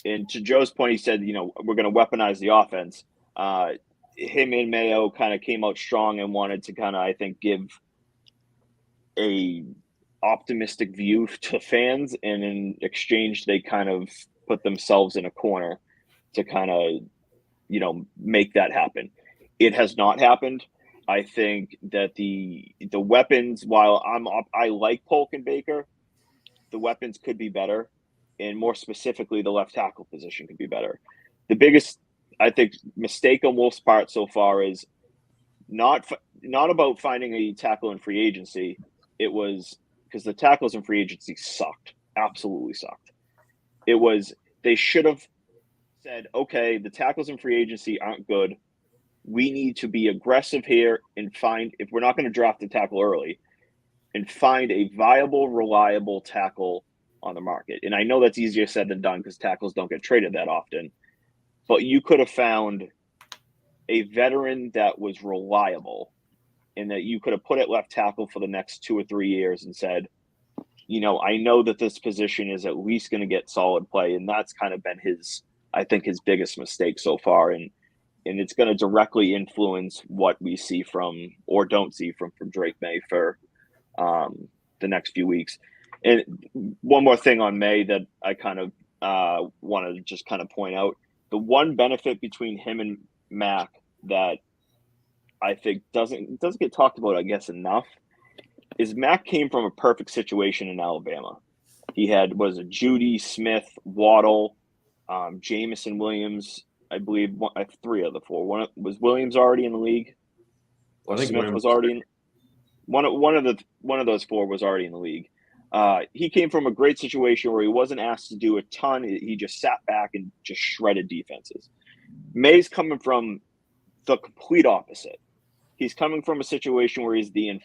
And to Joe's point, he said, we're going to weaponize the offense. Him and Mayo kind of came out strong and wanted to kind of, I think, give a optimistic view to fans. And in exchange, they kind of put themselves in a corner to kind of, make that happen. It has not happened. I think that the weapons, while I like Polk and Baker, the weapons could be better. And more specifically, the left tackle position could be better. The biggest, I think, mistake on Wolf's part so far is not about finding a tackle in free agency. It was because the tackles in free agency sucked, absolutely sucked. It was, they should have said, okay, the tackles in free agency aren't good. We need to be aggressive here and find, if we're not going to draft a tackle early, and find a viable, reliable tackle on the market. And I know that's easier said than done because tackles don't get traded that often. But you could have found a veteran that was reliable and that you could have put at left tackle for the next 2 or 3 years and said, I know that this position is at least going to get solid play. And that's kind of been his biggest mistake so far. And it's going to directly influence what we see from or don't see from Drake May for the next few weeks. And one more thing on May that I kind of want to just kind of point out. The one benefit between him and Mac that I think doesn't get talked about, I guess, enough is Mac came from a perfect situation in Alabama. He had, Judy, Smith, Waddle, Jamison, Williams, I believe 3 of the 4. Was Williams already in the league? I think Smith Williams was already in. One of those 4 was already in the league. He came from a great situation where he wasn't asked to do a ton. He just sat back and just shredded defenses. May's coming from the complete opposite. He's coming from a situation where he's the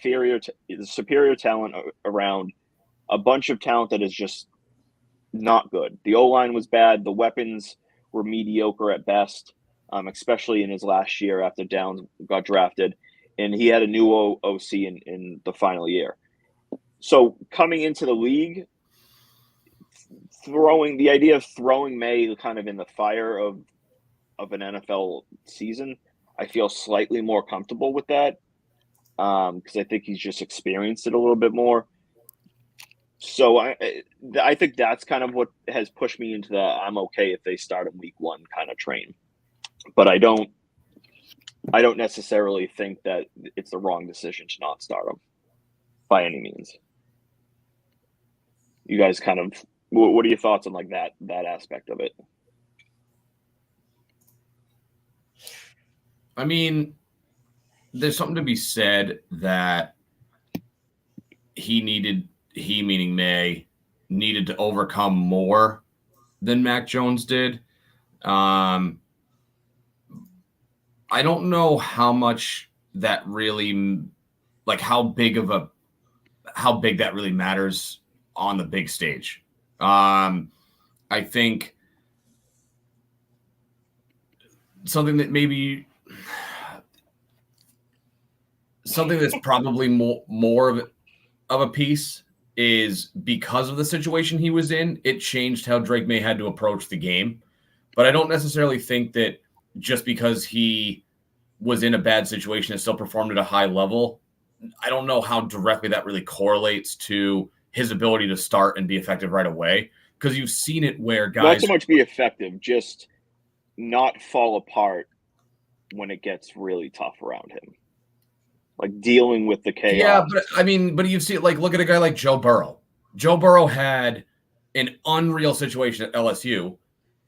superior talent around a bunch of talent that is just not good. The O-line was bad. The weapons were mediocre at best, especially in his last year after Downs got drafted. And he had a new OC in the final year. So coming into the league, the idea of throwing May kind of in the fire of an NFL season, I feel slightly more comfortable with that because I think he's just experienced it a little bit more. So I think that's kind of what has pushed me into the I'm okay if they start in week 1 kind of train. But I don't necessarily think that it's the wrong decision to not start him by any means. You guys kind of, what are your thoughts on like that aspect of it? I mean, there's something to be said that he meaning May, needed to overcome more than Mac Jones did. I don't know how much that really, like how big that really matters on the big stage. I think something that's probably more of a piece is because of the situation he was in, it changed how Drake May had to approach the game. But I don't necessarily think that just because he was in a bad situation and still performed at a high level, I don't know how directly that really correlates to his ability to start and be effective right away. because you've seen it where Not guys so much be effective, just not fall apart when it gets really tough around him. Like dealing with the chaos. Yeah, but you see it, like, look at a guy like Joe Burrow. Joe Burrow had an unreal situation at LSU.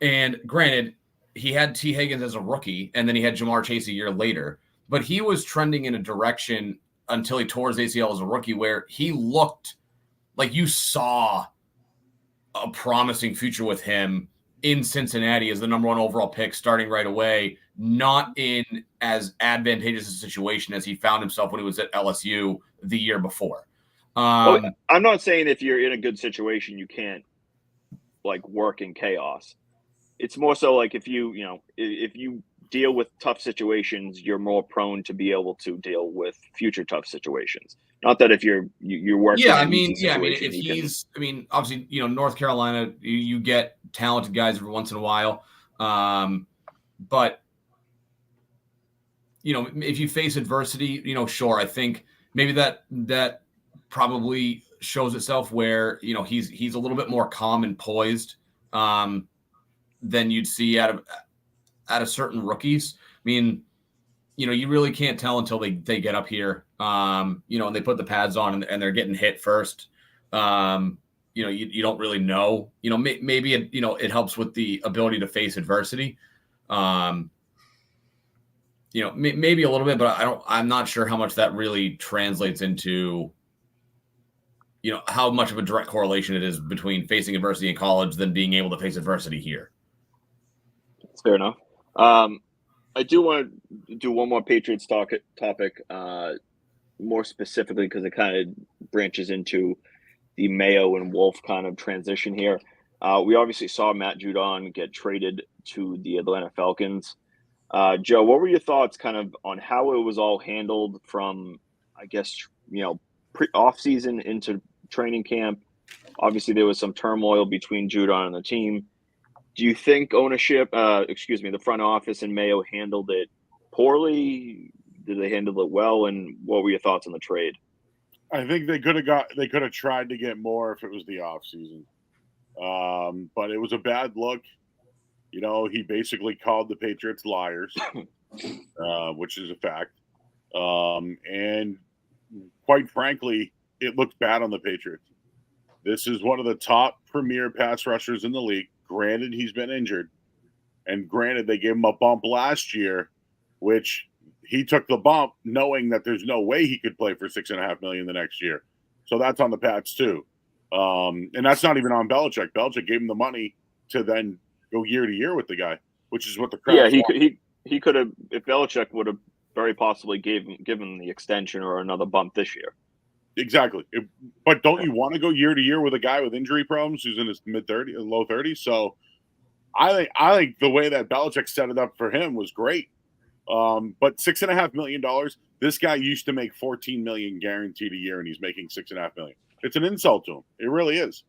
And granted, he had T. Higgins as a rookie, and then he had Jamar Chase a year later. But he was trending in a direction until he tore his ACL as a rookie where he looked like you saw a promising future with him in Cincinnati as the number 1 overall pick starting right away, not in as advantageous a situation as he found himself when he was at LSU the year before. I'm not saying if you're in a good situation, you can't like work in chaos. It's more so like if you deal with tough situations, you're more prone to be able to deal with future tough situations. Not that if you're working. If he's, obviously, North Carolina, you get talented guys every once in a while, but if you face adversity, sure, I think maybe that probably shows itself where he's a little bit more calm and poised than you'd see out of certain rookies. You really can't tell until they get up here, and they put the pads on and they're getting hit first. You don't really know. Maybe it helps with the ability to face adversity. Maybe a little bit, but I'm not sure how much that really translates into, how much of a direct correlation it is between facing adversity in college than being able to face adversity here. That's fair enough. I do want to do one more Patriots topic, more specifically because it kind of branches into the Mayo and Wolf kind of transition here. We obviously saw Matt Judon get traded to the Atlanta Falcons. Joe, what were your thoughts kind of on how it was all handled from, I guess, off-season into training camp? Obviously, there was some turmoil between Judon and the team. Do you think ownership, the front office and Mayo handled it poorly? Did they handle it well? And what were your thoughts on the trade? I think they could have tried to get more if it was the off season. But it was a bad look. He basically called the Patriots liars, which is a fact. And quite frankly, it looked bad on the Patriots. This is one of the top premier pass rushers in the league. Granted, he's been injured. And granted, they gave him a bump last year, which he took the bump knowing that there's no way he could play for $6.5 million the next year. So that's on the Pats too. And that's not even on Belichick. Belichick gave him the money to then go year to year with the guy, which is what the crowd. Yeah, he could have, if Belichick would have very possibly given the extension or another bump this year. Exactly. But don't you want to go year to year with a guy with injury problems who's in his mid-30s, low 30s? So I think the way that Belichick set it up for him was great. But $6.5 million, this guy used to make $14 million guaranteed a year, and he's making $6.5 million. It's an insult to him. It really is.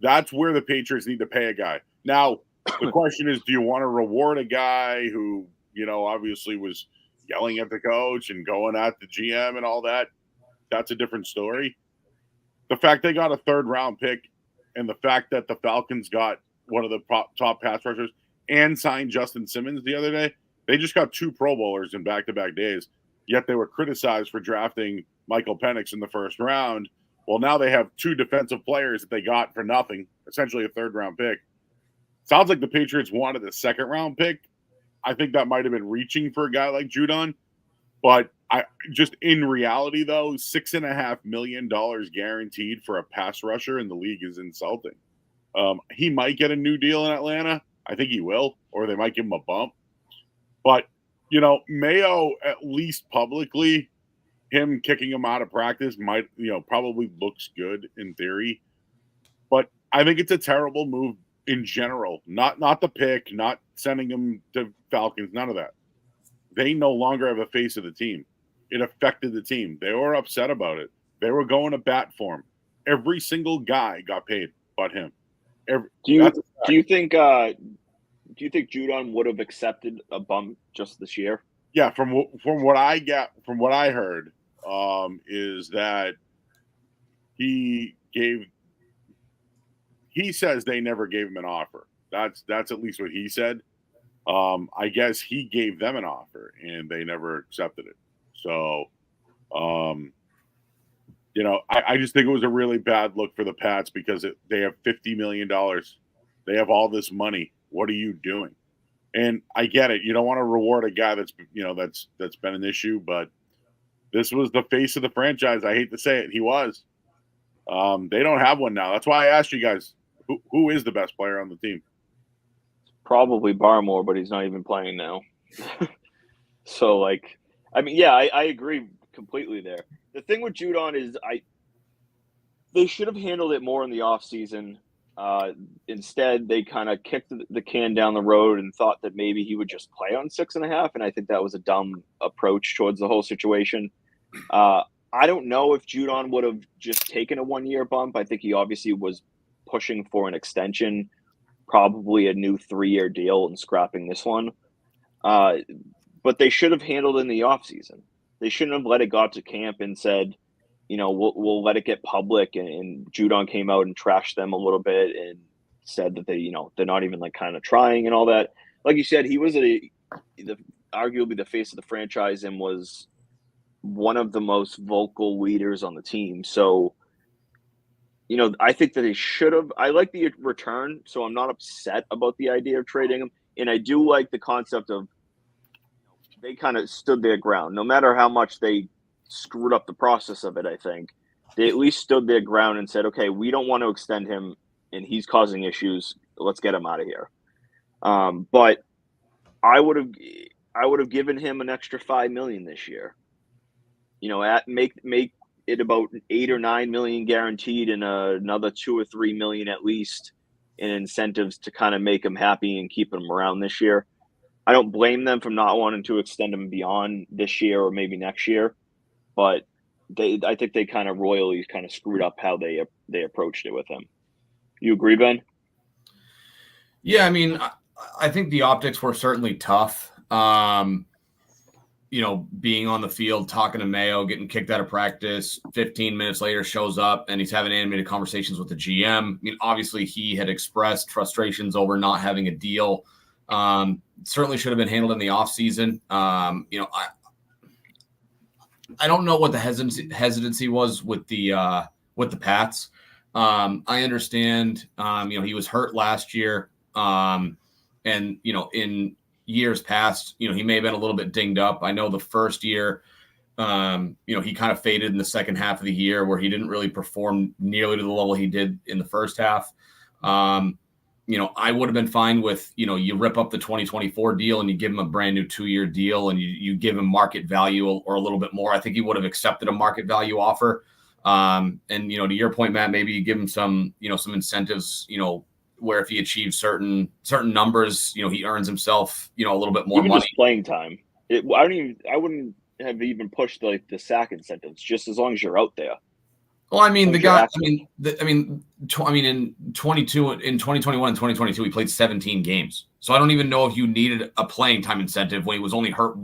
That's where the Patriots need to pay a guy. Now, the question is, do you want to reward a guy who, obviously was yelling at the coach and going at the GM and all that? That's a different story. The fact they got a 3rd-round pick and the fact that the Falcons got one of the top pass rushers and signed Justin Simmons the other day, they just got 2 Pro Bowlers in back-to-back days, yet they were criticized for drafting Michael Penix in the 1st round. Well, now they have 2 defensive players that they got for nothing, essentially a 3rd-round pick. Sounds like the Patriots wanted a 2nd-round pick. I think that might have been reaching for a guy like Judon. But just in reality, though, $6.5 million guaranteed for a pass rusher in the league is insulting. He might get a new deal in Atlanta. I think he will, or they might give him a bump. But, Mayo, at least publicly, him kicking him out of practice might, probably looks good in theory. But I think it's a terrible move in general. Not the pick, not sending him to Falcons, none of that. They no longer have a face of the team. It affected the team. They were upset about it. They were going to bat for him. Every single guy got paid but him. Do you think Judon would have accepted a bump just this year? Yeah, from what I heard, is that he gave he says they never gave him an offer. That's at least what he said. I guess he gave them an offer and they never accepted it. So, I just think it was a really bad look for the Pats because they have $50 million. They have all this money. What are you doing? And I get it. You don't want to reward a guy that's been an issue, but this was the face of the franchise. I hate to say it. He was. They don't have one now. That's why I asked you guys, who is the best player on the team? Probably Barmore, but he's not even playing now. So, I agree completely there. The thing with Judon is they should have handled it more in the offseason. Instead, they kind of kicked the can down the road and thought that maybe he would just play on 6.5, and I think that was a dumb approach towards the whole situation. I don't know if Judon would have just taken a 1-year bump. I think he obviously was pushing for an extension, probably a new 3-year deal and scrapping this one. But they should have handled it in the offseason. They shouldn't have let it go to camp and said, we'll let it get public. And Judon came out and trashed them a little bit and said that they're not even kind of trying and all that. Like you said, he was arguably the face of the franchise and was one of the most vocal leaders on the team. So, I think that they should have. I like the return, so I'm not upset about the idea of trading him. And I do like the concept of they kind of stood their ground. No matter how much they screwed up the process of it, I think they at least stood their ground and said, okay, we don't want to extend him and he's causing issues. Let's get him out of here. But I would have given him an extra $5 million this year. Make it about 8 or 9 million guaranteed and another 2 or 3 million at least in incentives to kind of make him happy and keep him around this year. I don't blame them for not wanting to extend him beyond this year or maybe next year, but I think they kind of royally kind of screwed up how they approached it with him. You agree, Ben? Yeah, I mean, I think the optics were certainly tough. Being on the field, talking to Mayo, getting kicked out of practice, 15 minutes later shows up and he's having animated conversations with the GM. I mean, obviously he had expressed frustrations over not having a deal. Certainly should have been handled in the offseason. I don't know what the hesitancy was with the Pats. I understand, he was hurt last year. And, in years past, he may have been a little bit dinged up. I know the first year, he kind of faded in the second half of the year where he didn't really perform nearly to the level he did in the first half. I would have been fine with, you rip up the 2024 deal and you give him a brand new 2-year deal and you give him market value or a little bit more. I think he would have accepted a market value offer. And, to your point, Matt, maybe you give him some incentives, where if he achieves certain numbers, he earns himself, a little bit more even money. Just playing time. I wouldn't have even pushed the sack incentives just as long as you're out there. Well, I mean, the guy. In 2021 and 2022, he played 17 games. So I don't even know if you needed a playing time incentive when he was only hurt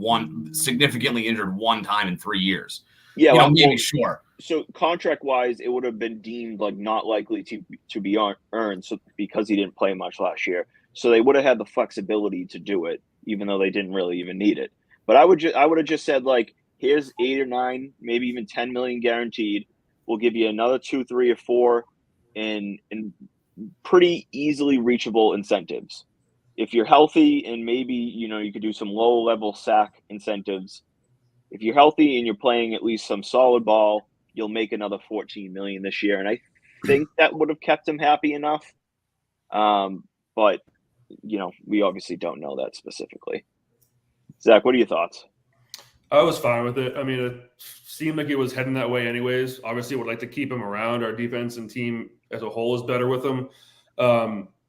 significantly injured one time in 3 years. Yeah, maybe sure. So contract-wise, it would have been deemed not likely to be earned, so because he didn't play much last year. So they would have had the flexibility to do it, even though they didn't really even need it. But I would have just said here's 8 or 9, maybe even 10 million guaranteed. We'll give you another 2, 3, or 4, and pretty easily reachable incentives. If you're healthy and maybe you could do some low-level sack incentives. If you're healthy and you're playing at least some solid ball, you'll make another 14 million this year, and I think that would have kept him happy enough. But we obviously don't know that specifically. Zach, what are your thoughts? I was fine with it. I mean, it seemed like it was heading that way anyways. Obviously, would like to keep him around. Our defense and team as a whole is better with him.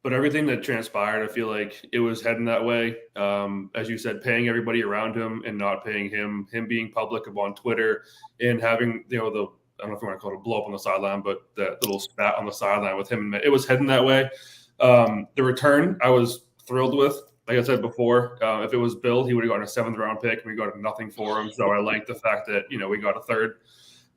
But everything that transpired, I feel like it was heading that way. As you said, paying everybody around him and not paying him being public on Twitter and having, I don't know if you want to call it a blow up on the sideline, but that little spat on the sideline with him. It was heading that way. The return, I was thrilled with. Like I said before, if it was Bill, he would have gotten a 7th round pick and we got nothing for him. So I like the fact that, we got a 3rd.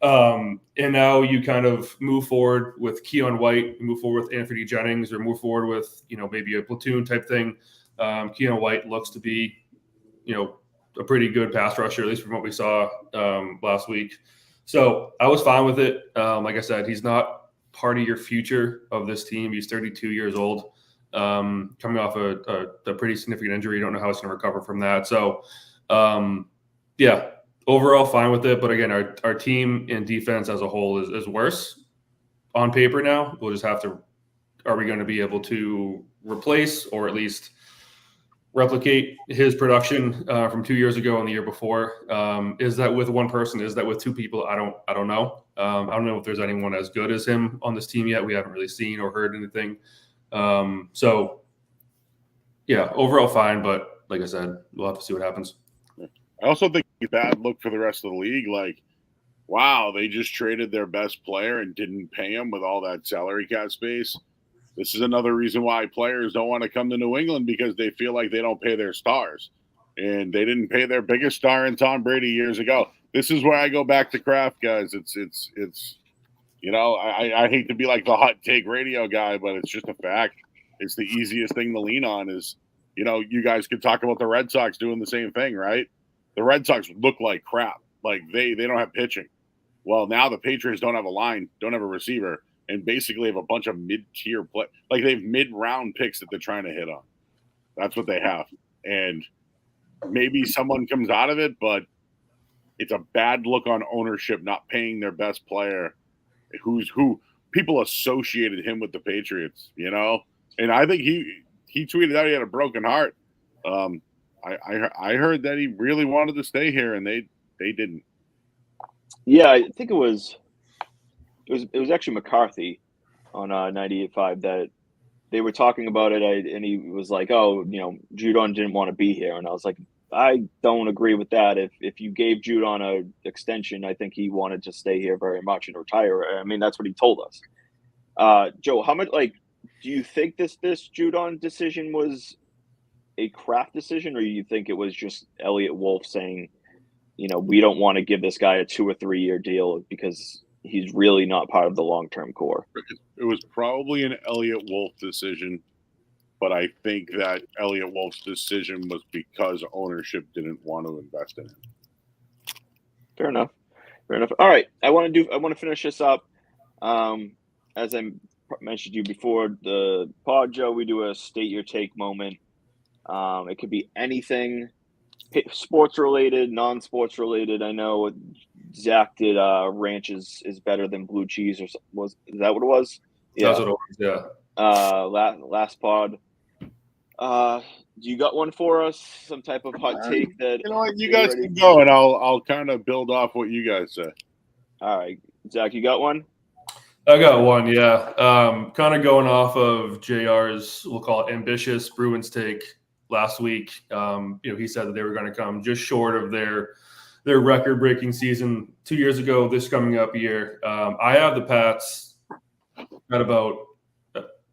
And now you kind of move forward with Keon White, move forward with Anthony Jennings, or move forward with, maybe a platoon type thing. Keon White looks to be, a pretty good pass rusher, at least from what we saw last week. So I was fine with it. Like I said, he's not part of your future of this team. He's 32 years old, coming off a pretty significant injury. You don't know how he's going to recover from that. So, yeah, overall fine with it. But again, our team and defense as a whole is worse on paper now. We'll just have to – are we going to be able to replace or at least replicate his production from 2 years ago and the year before? Is that with one person? Is that with two people? I don't know. I don't know if there's anyone as good as him on this team yet. We haven't really seen or heard anything. So, yeah, overall fine. But like I said, we'll have to see what happens. I also think it's a bad look for the rest of the league. Like, wow, they just traded their best player and didn't pay him with all that salary cap space. This is another reason why players don't want to come to New England, because they feel like they don't pay their stars. And they didn't pay their biggest star in Tom Brady years ago. This is where I go back to Kraft, guys. It's I hate to be like the hot take radio guy, but it's just a fact. It's the easiest thing to lean on is, you guys could talk about the Red Sox doing the same thing, right? The Red Sox look like crap. Like they don't have pitching. Well, now the Patriots don't have a line, don't have a receiver, and basically have a bunch of mid-tier play. Like they have mid-round picks that they're trying to hit on. That's what they have. And maybe someone comes out of it, but it's a bad look on ownership not paying their best player who people associated him with the Patriots, And I think he tweeted out he had a broken heart. I heard that he really wanted to stay here, and they didn't. Yeah, I think it was actually McCarthy on 98.5 that they were talking about it, and he was like, "Oh, Judon didn't want to be here," and I was like, "I don't agree with that. If you gave Judon an extension, I think he wanted to stay here very much and retire. I mean, that's what he told us." Joe, how much do you think this Judon decision was a Kraft decision, or you think it was just Elliott Wolf saying, we don't want to give this guy a 2 or 3 year deal because he's really not part of the long-term core? It was probably an Elliott Wolf decision, but I think that Elliott Wolf's decision was because ownership didn't want to invest in him. Fair enough. All right, I want to finish this up. As I mentioned to you before the pod, Joe, we do a state your take moment. It could be anything, sports related, non-sports related. I know Zach did ranch is better than blue cheese, is that what it was? Yeah. That's what it was, yeah. Last pod. Do you got one for us? Some type of hot take that you guys can go, and I'll kind of build off what you guys say. All right, Zach, you got one? I got one, yeah. Kind of going off of JR's, we'll call it ambitious Bruins take last week. He said that they were going to come just short of their record-breaking season 2 years ago. This coming up year, I have the Pats at about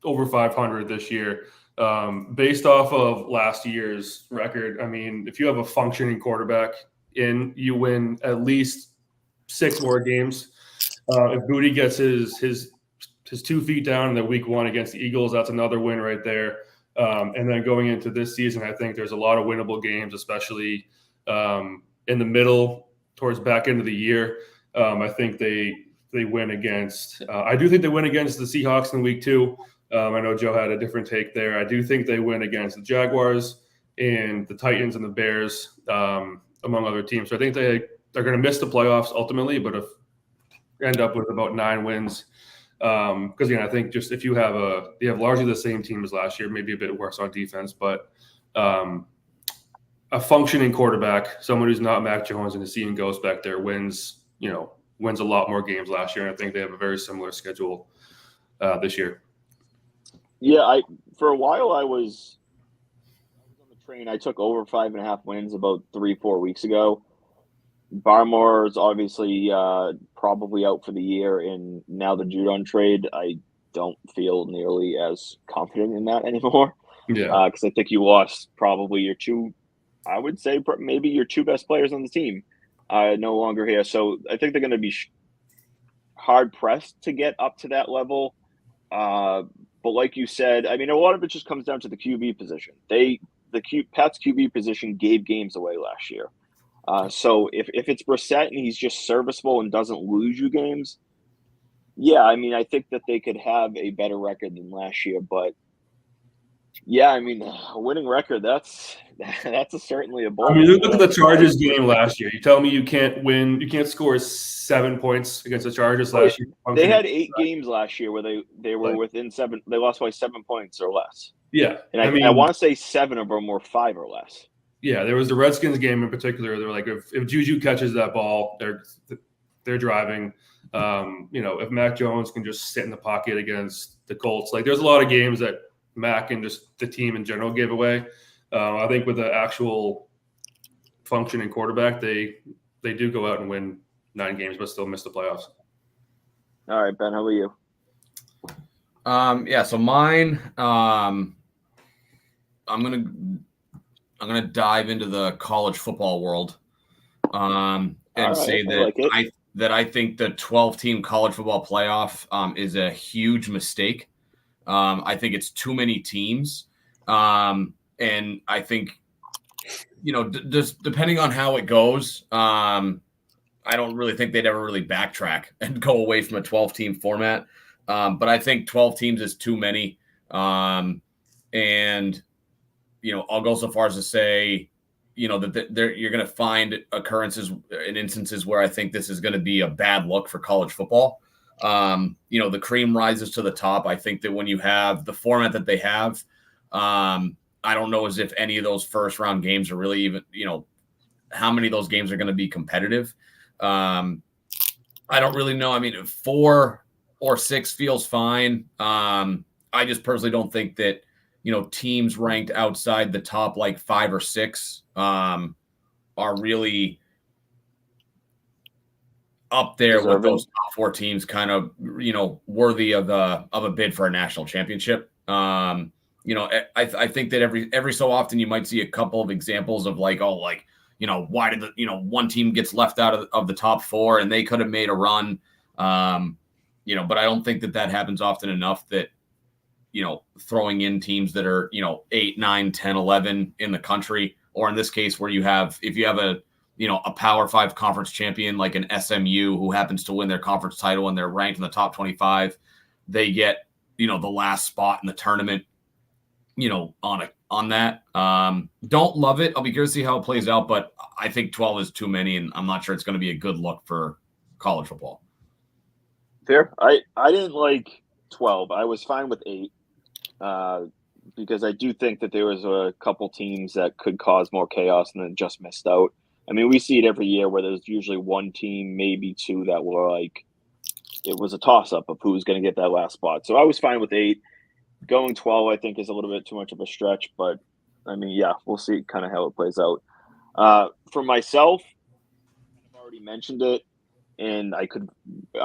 over 500 this year, based off of last year's record. I mean, if you have a functioning quarterback you win at least 6 more games. If Booty gets his 2 feet down in the week 1 against the Eagles, that's another win right there. And then going into this season, I think there's a lot of winnable games, especially in the middle towards back end of the year. I think they win against I do think they win against the Seahawks in week 2. I know Joe had a different take there. I do think they win against the Jaguars and the Titans and the Bears, among other teams. So I think they're going to miss the playoffs ultimately, but if end up with about 9 wins. Because I think just if you have largely the same team as last year, maybe a bit worse on defense, but a functioning quarterback, someone who's not Mac Jones and the seeing ghost back there wins a lot more games last year. And I think they have a very similar schedule this year. Yeah, for a while I was on the train. I took over 5.5 wins about 3-4 weeks ago. Barmore is obviously probably out for the year, and now the Judon trade, I don't feel nearly as confident in that anymore. Yeah, because I think you lost probably your 2, I would say maybe your 2 best players on the team, no longer here. So I think they're going to be hard pressed to get up to that level. But like you said, I mean, a lot of it just comes down to the QB position. Pat's QB position gave games away last year. So if it's Brissett and he's just serviceable and doesn't lose you games, yeah, I mean, I think that they could have a better record than last year. But yeah, I mean, a winning record, that's certainly a bold. I mean, look at the Chargers game last year. You tell me you can't win, you can't score 7 points against the Chargers last year. They had 8 games last year where they were within 7. They lost by 7 points or less. Yeah, and I want to say 7 of them were 5 or less. Yeah, there was the Redskins game in particular. They're like, if Juju catches that ball, they're driving. If Mac Jones can just sit in the pocket against the Colts, like there's a lot of games that Mac and just the team in general gave away. I think with the actual functioning quarterback, they do go out and win 9 games, but still miss the playoffs. All right, Ben, how about you? So mine, I'm gonna dive into the college football world, and say that I think the 12-team college football playoff is a huge mistake. I think it's too many teams, and I think just depending on how it goes, I don't really think they'd ever really backtrack and go away from a 12-team format. But I think 12 teams is too many, and I'll go so far as to say, that you're going to find occurrences and instances where I think this is going to be a bad look for college football. The cream rises to the top. I think that when you have the format that they have, I don't know as if any of those first round games are really even, how many of those games are going to be competitive. I don't really know. I mean, 4 or 6 feels fine. I just personally don't think that, teams ranked outside the top like 5 or 6 are really up there with those top 4 teams, kind of, worthy of a bid for a national championship. I think that every so often you might see a couple of examples of why did one team gets left out of the top 4 and they could have made a run. But I don't think that happens often enough that, throwing in teams that are, 8, 9, 10, 11 in the country, or in this case where if you have a Power 5 conference champion like an SMU who happens to win their conference title and they're ranked in the top 25, they get, the last spot in the tournament, on that. Don't love it. I'll be curious to see how it plays out, but I think 12 is too many, and I'm not sure it's going to be a good look for college football. Fair. I didn't like 12. I was fine with 8 because I do think that there was a couple teams that could cause more chaos and then just missed out. I mean, we see it every year where there's usually one team, maybe 2 that were like, it was a toss-up of who's going to get that last spot. So I was fine with 8. Going 12, I think, is a little bit too much of a stretch. But, I mean, yeah, we'll see kind of how it plays out. For myself, I've already mentioned it, and I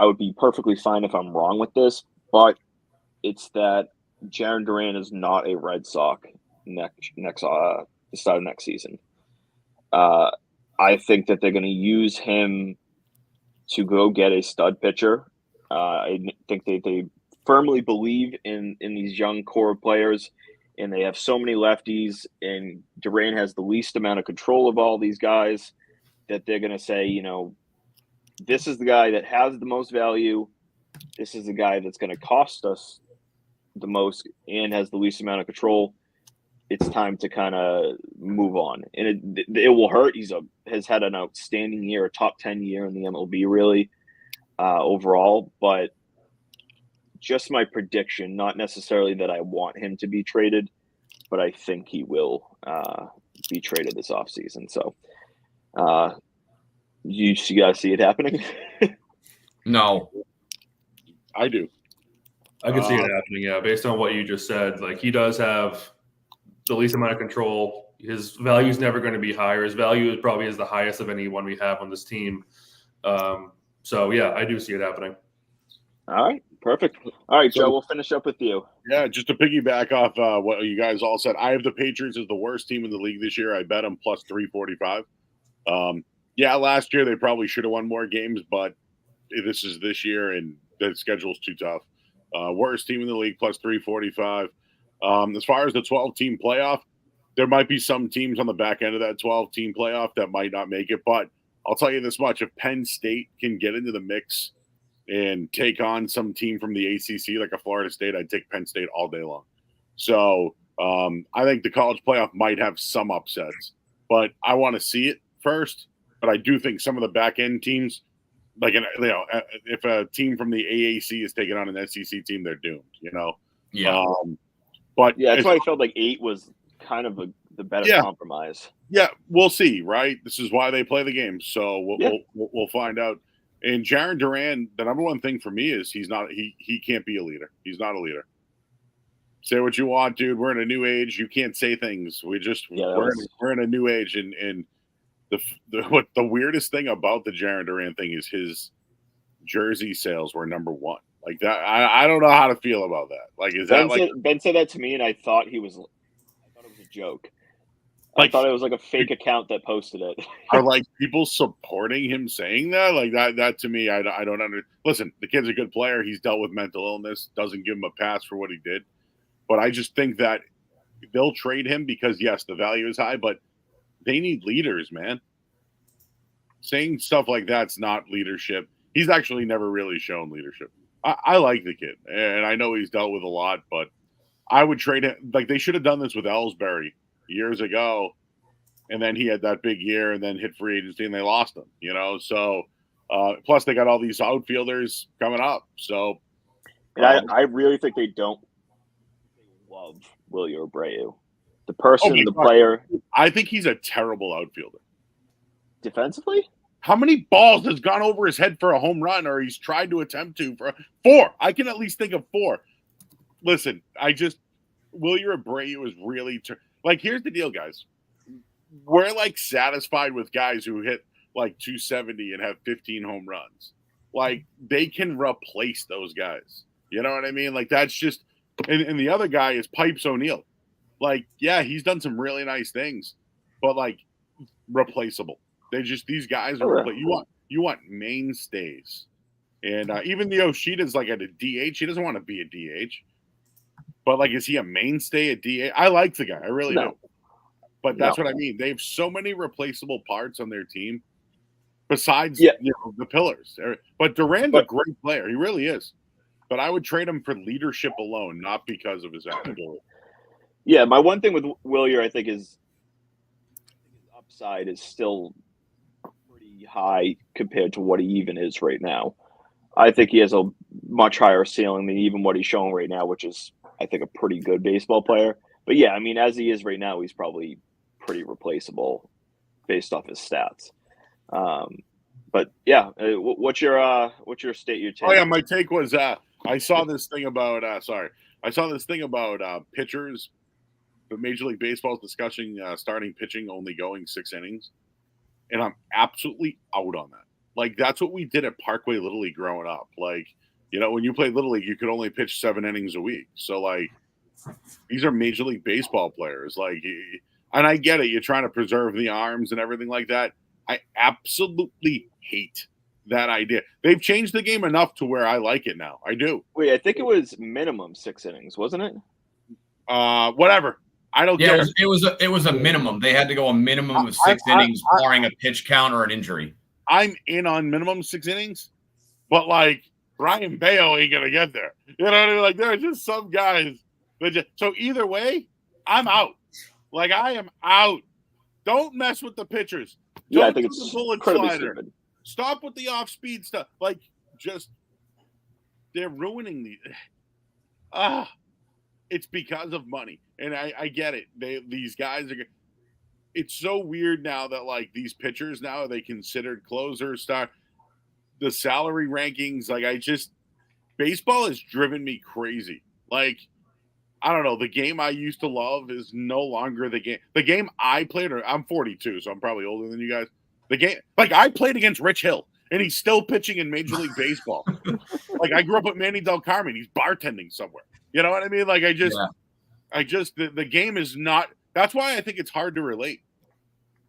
would be perfectly fine if I'm wrong with this, but it's that Jaron Duran is not a Red Sox the start of next season. I think that they're going to use him to go get a stud pitcher. I think they firmly believe in these young core players, and they have so many lefties, and Duran has the least amount of control of all these guys that they're going to say, this is the guy that has the most value. This is the guy that's going to cost us the most and has the least amount of control. It's time to kind of move on, and it will hurt. Has had an outstanding year, a top 10 year in the MLB, really overall. But just my prediction, not necessarily that I want him to be traded, but I think he will be traded this offseason. So, you guys see it happening? No, I do. I can see it happening. Yeah, based on what you just said, like he does have the least amount of control. His value is never going to be higher. His value is probably the highest of anyone we have on this team. So yeah, I do see it happening. All right, perfect. All right, Joe, we'll finish up with you. Yeah, just to piggyback off what you guys all said, I have the Patriots as the worst team in the league this year. I bet them plus 345. Yeah, last year they probably should have won more games, but this is this year, and the schedule's too tough. Worst team in the league, plus 345. As far as the 12-team playoff, there might be some teams on the back end of that 12-team playoff that might not make it. But I'll tell you this much: if Penn State can get into the mix and take on some team from the ACC like a Florida State, I'd take Penn State all day long. So I think the college playoff might have some upsets, but I want to see it first. But I do think some of the back end teams, like, if a team from the AAC is taking on an SEC team, they're doomed. Yeah. But yeah, that's why I felt like 8 was kind of the better compromise. Yeah, we'll see. Right, this is why they play the game. So we'll find out. And Jaron Duran, the number one thing for me is he can't be a leader. He's not a leader. Say what you want, dude. We're in a new age. You can't say things. We're in a new age, and the weirdest thing about the Jaron Duran thing is his jersey sales were number one. Like that, I don't know how to feel about that. Like, is that like Ben said that to me, and I thought it was a joke. I thought it was like a fake account that posted it. Are like people supporting him saying that? Like that to me, I don't understand. Listen, the kid's a good player. He's dealt with mental illness. Doesn't give him a pass for what he did. But I just think that they'll trade him because, yes, the value is high, but they need leaders, man. Saying stuff like that's not leadership. He's actually never really shown leadership. I like the kid, and I know he's dealt with a lot, but I would trade him. Like, they should have done this with Ellsbury years ago, and then he had that big year and then hit free agency and they lost him, So plus they got all these outfielders coming up. So and I really think they don't love Willie Abreu. The person, the player. I think he's a terrible outfielder. Defensively? How many balls has gone over his head for a home run, or he's tried to attempt to for 4? I can at least think of 4. Listen, Willie Abreu is really like, here's the deal, guys. We're like satisfied with guys who hit like 270 and have 15 home runs. Like, they can replace those guys. You know what I mean? Like, that's just, and the other guy is Pipes O'Neal. Like, yeah, he's done some really nice things, but like, replaceable. These guys are, you want mainstays. And even the Yoshida's like at a DH. He doesn't want to be a DH. But, like, is he a mainstay at DH? I like the guy. I really do. But that's what I mean. They have so many replaceable parts on their team besides the pillars. But Duran's a great player. He really is. But I would trade him for leadership alone, not because of his ability. Yeah, my one thing with Willier, I think, is his upside is still pretty high compared to what he even is right now. I think he has a much higher ceiling than even what he's showing right now, which is, I think, a pretty good baseball player. But yeah, I mean, as he is right now, he's probably pretty replaceable based off his stats. But yeah, what's your state your take? Oh yeah, my take was I saw this thing about pitchers. The Major League Baseball is discussing starting pitching only going 6 innings, and I'm absolutely out on that. Like, that's what we did at Parkway Little League growing up. Like, when you played Little League, you could only pitch 7 innings a week. So, like, these are Major League Baseball players. Like, and I get it. You're trying to preserve the arms and everything like that. I absolutely hate that idea. They've changed the game enough to where I like it now. I do. Wait, I think it was minimum 6 innings, wasn't it? Whatever. I don't care. It was a minimum. They had to go a minimum of 6 innings, barring a pitch count or an injury. I'm in on minimum 6 innings, but like, Ryan Baio ain't gonna get there. You know what I mean? Like, there are just some guys that so either way, I'm out. Like, I am out. Don't mess with the pitchers. Don't I think it's the bullet slider. Stupid. Stop with the off-speed stuff. Like, just, they're ruining the. It's because of money, and I get it. These guys are. It's so weird now that, like, these pitchers now, are they considered closers? The salary rankings, like, baseball has driven me crazy. Like, I don't know. The game I used to love is no longer the game. The game I played, I'm 42, so I'm probably older than you guys. The game, like, I played against Rich Hill, and he's still pitching in Major League Baseball. Like, I grew up with Manny Del Carmen. He's bartending somewhere. You know what I mean? Like, the game is not. That's why I think it's hard to relate.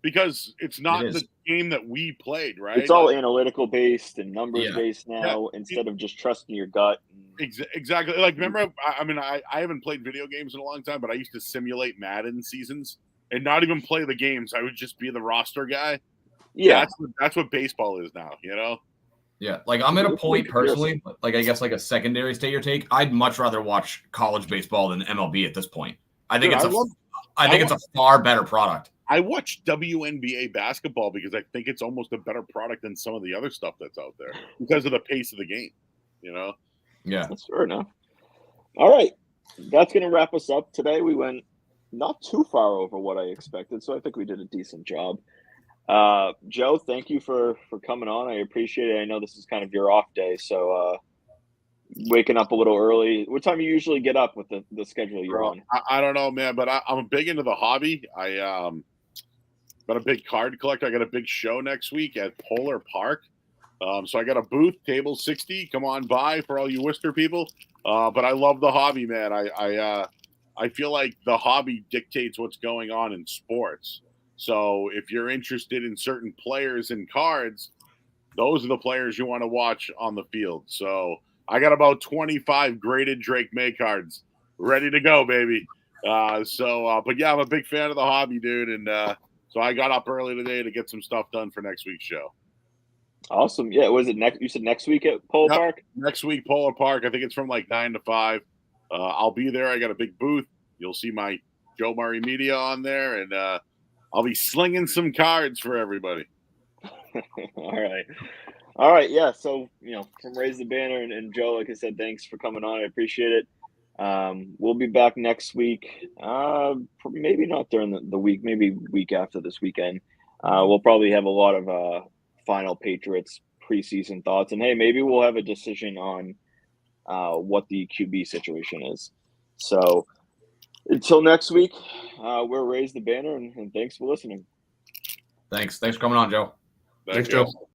because it's not It is. the game that we played, right? It's all analytical based and numbers Yeah. based now instead of just trusting your gut. Exactly. Like, remember, I haven't played video games in a long time, but I used to simulate Madden seasons and not even play the games. I would just be the roster guy. Yeah. That's what baseball is now, you know? Yeah, like I'm at a point personally, like I guess like a secondary state your take. I'd much rather watch college baseball than MLB at this point. I think it's a far better product. I watch WNBA basketball because I think it's almost a better product than some of the other stuff that's out there because of the pace of the game, you know? Yeah. That's fair enough. All right. That's going to wrap us up today. We went not too far over what I expected, so I think we did a decent job. Joe, thank you for coming on. I appreciate it. I know this is kind of your off day, so waking up a little early. What time do you usually get up with the schedule you're on? I don't know, man, but I'm big into the hobby. I'm a big card collector. I got a big show next week at Polar Park. So I got a booth, table 60. Come on by for all you Worcester people. But I love the hobby, man. I feel like the hobby dictates what's going on in sports. So if you're interested in certain players and cards, those are the players you want to watch on the field. So I got about 25 graded Drake May cards ready to go, baby. But yeah, I'm a big fan of the hobby, dude. And so I got up early today to get some stuff done for next week's show. Awesome. Yeah, was it next? You said next week at Polar Park? Next week, Polar Park. I think it's from like 9 to 5. I'll be there. I got a big booth. You'll see my Joe Murray Media on there, and I'll be slinging some cards for everybody. All right. Yeah. So, from Raise the Banner and Joe, like I said, thanks for coming on. I appreciate it. We'll be back next week. Maybe not during the week, maybe week after this weekend. We'll probably have a lot of final Patriots preseason thoughts. And hey, maybe we'll have a decision on what the QB situation is. So until next week, we're Raise the Banner, and thanks for listening. Thanks for coming on, Joe. Thanks, Joe.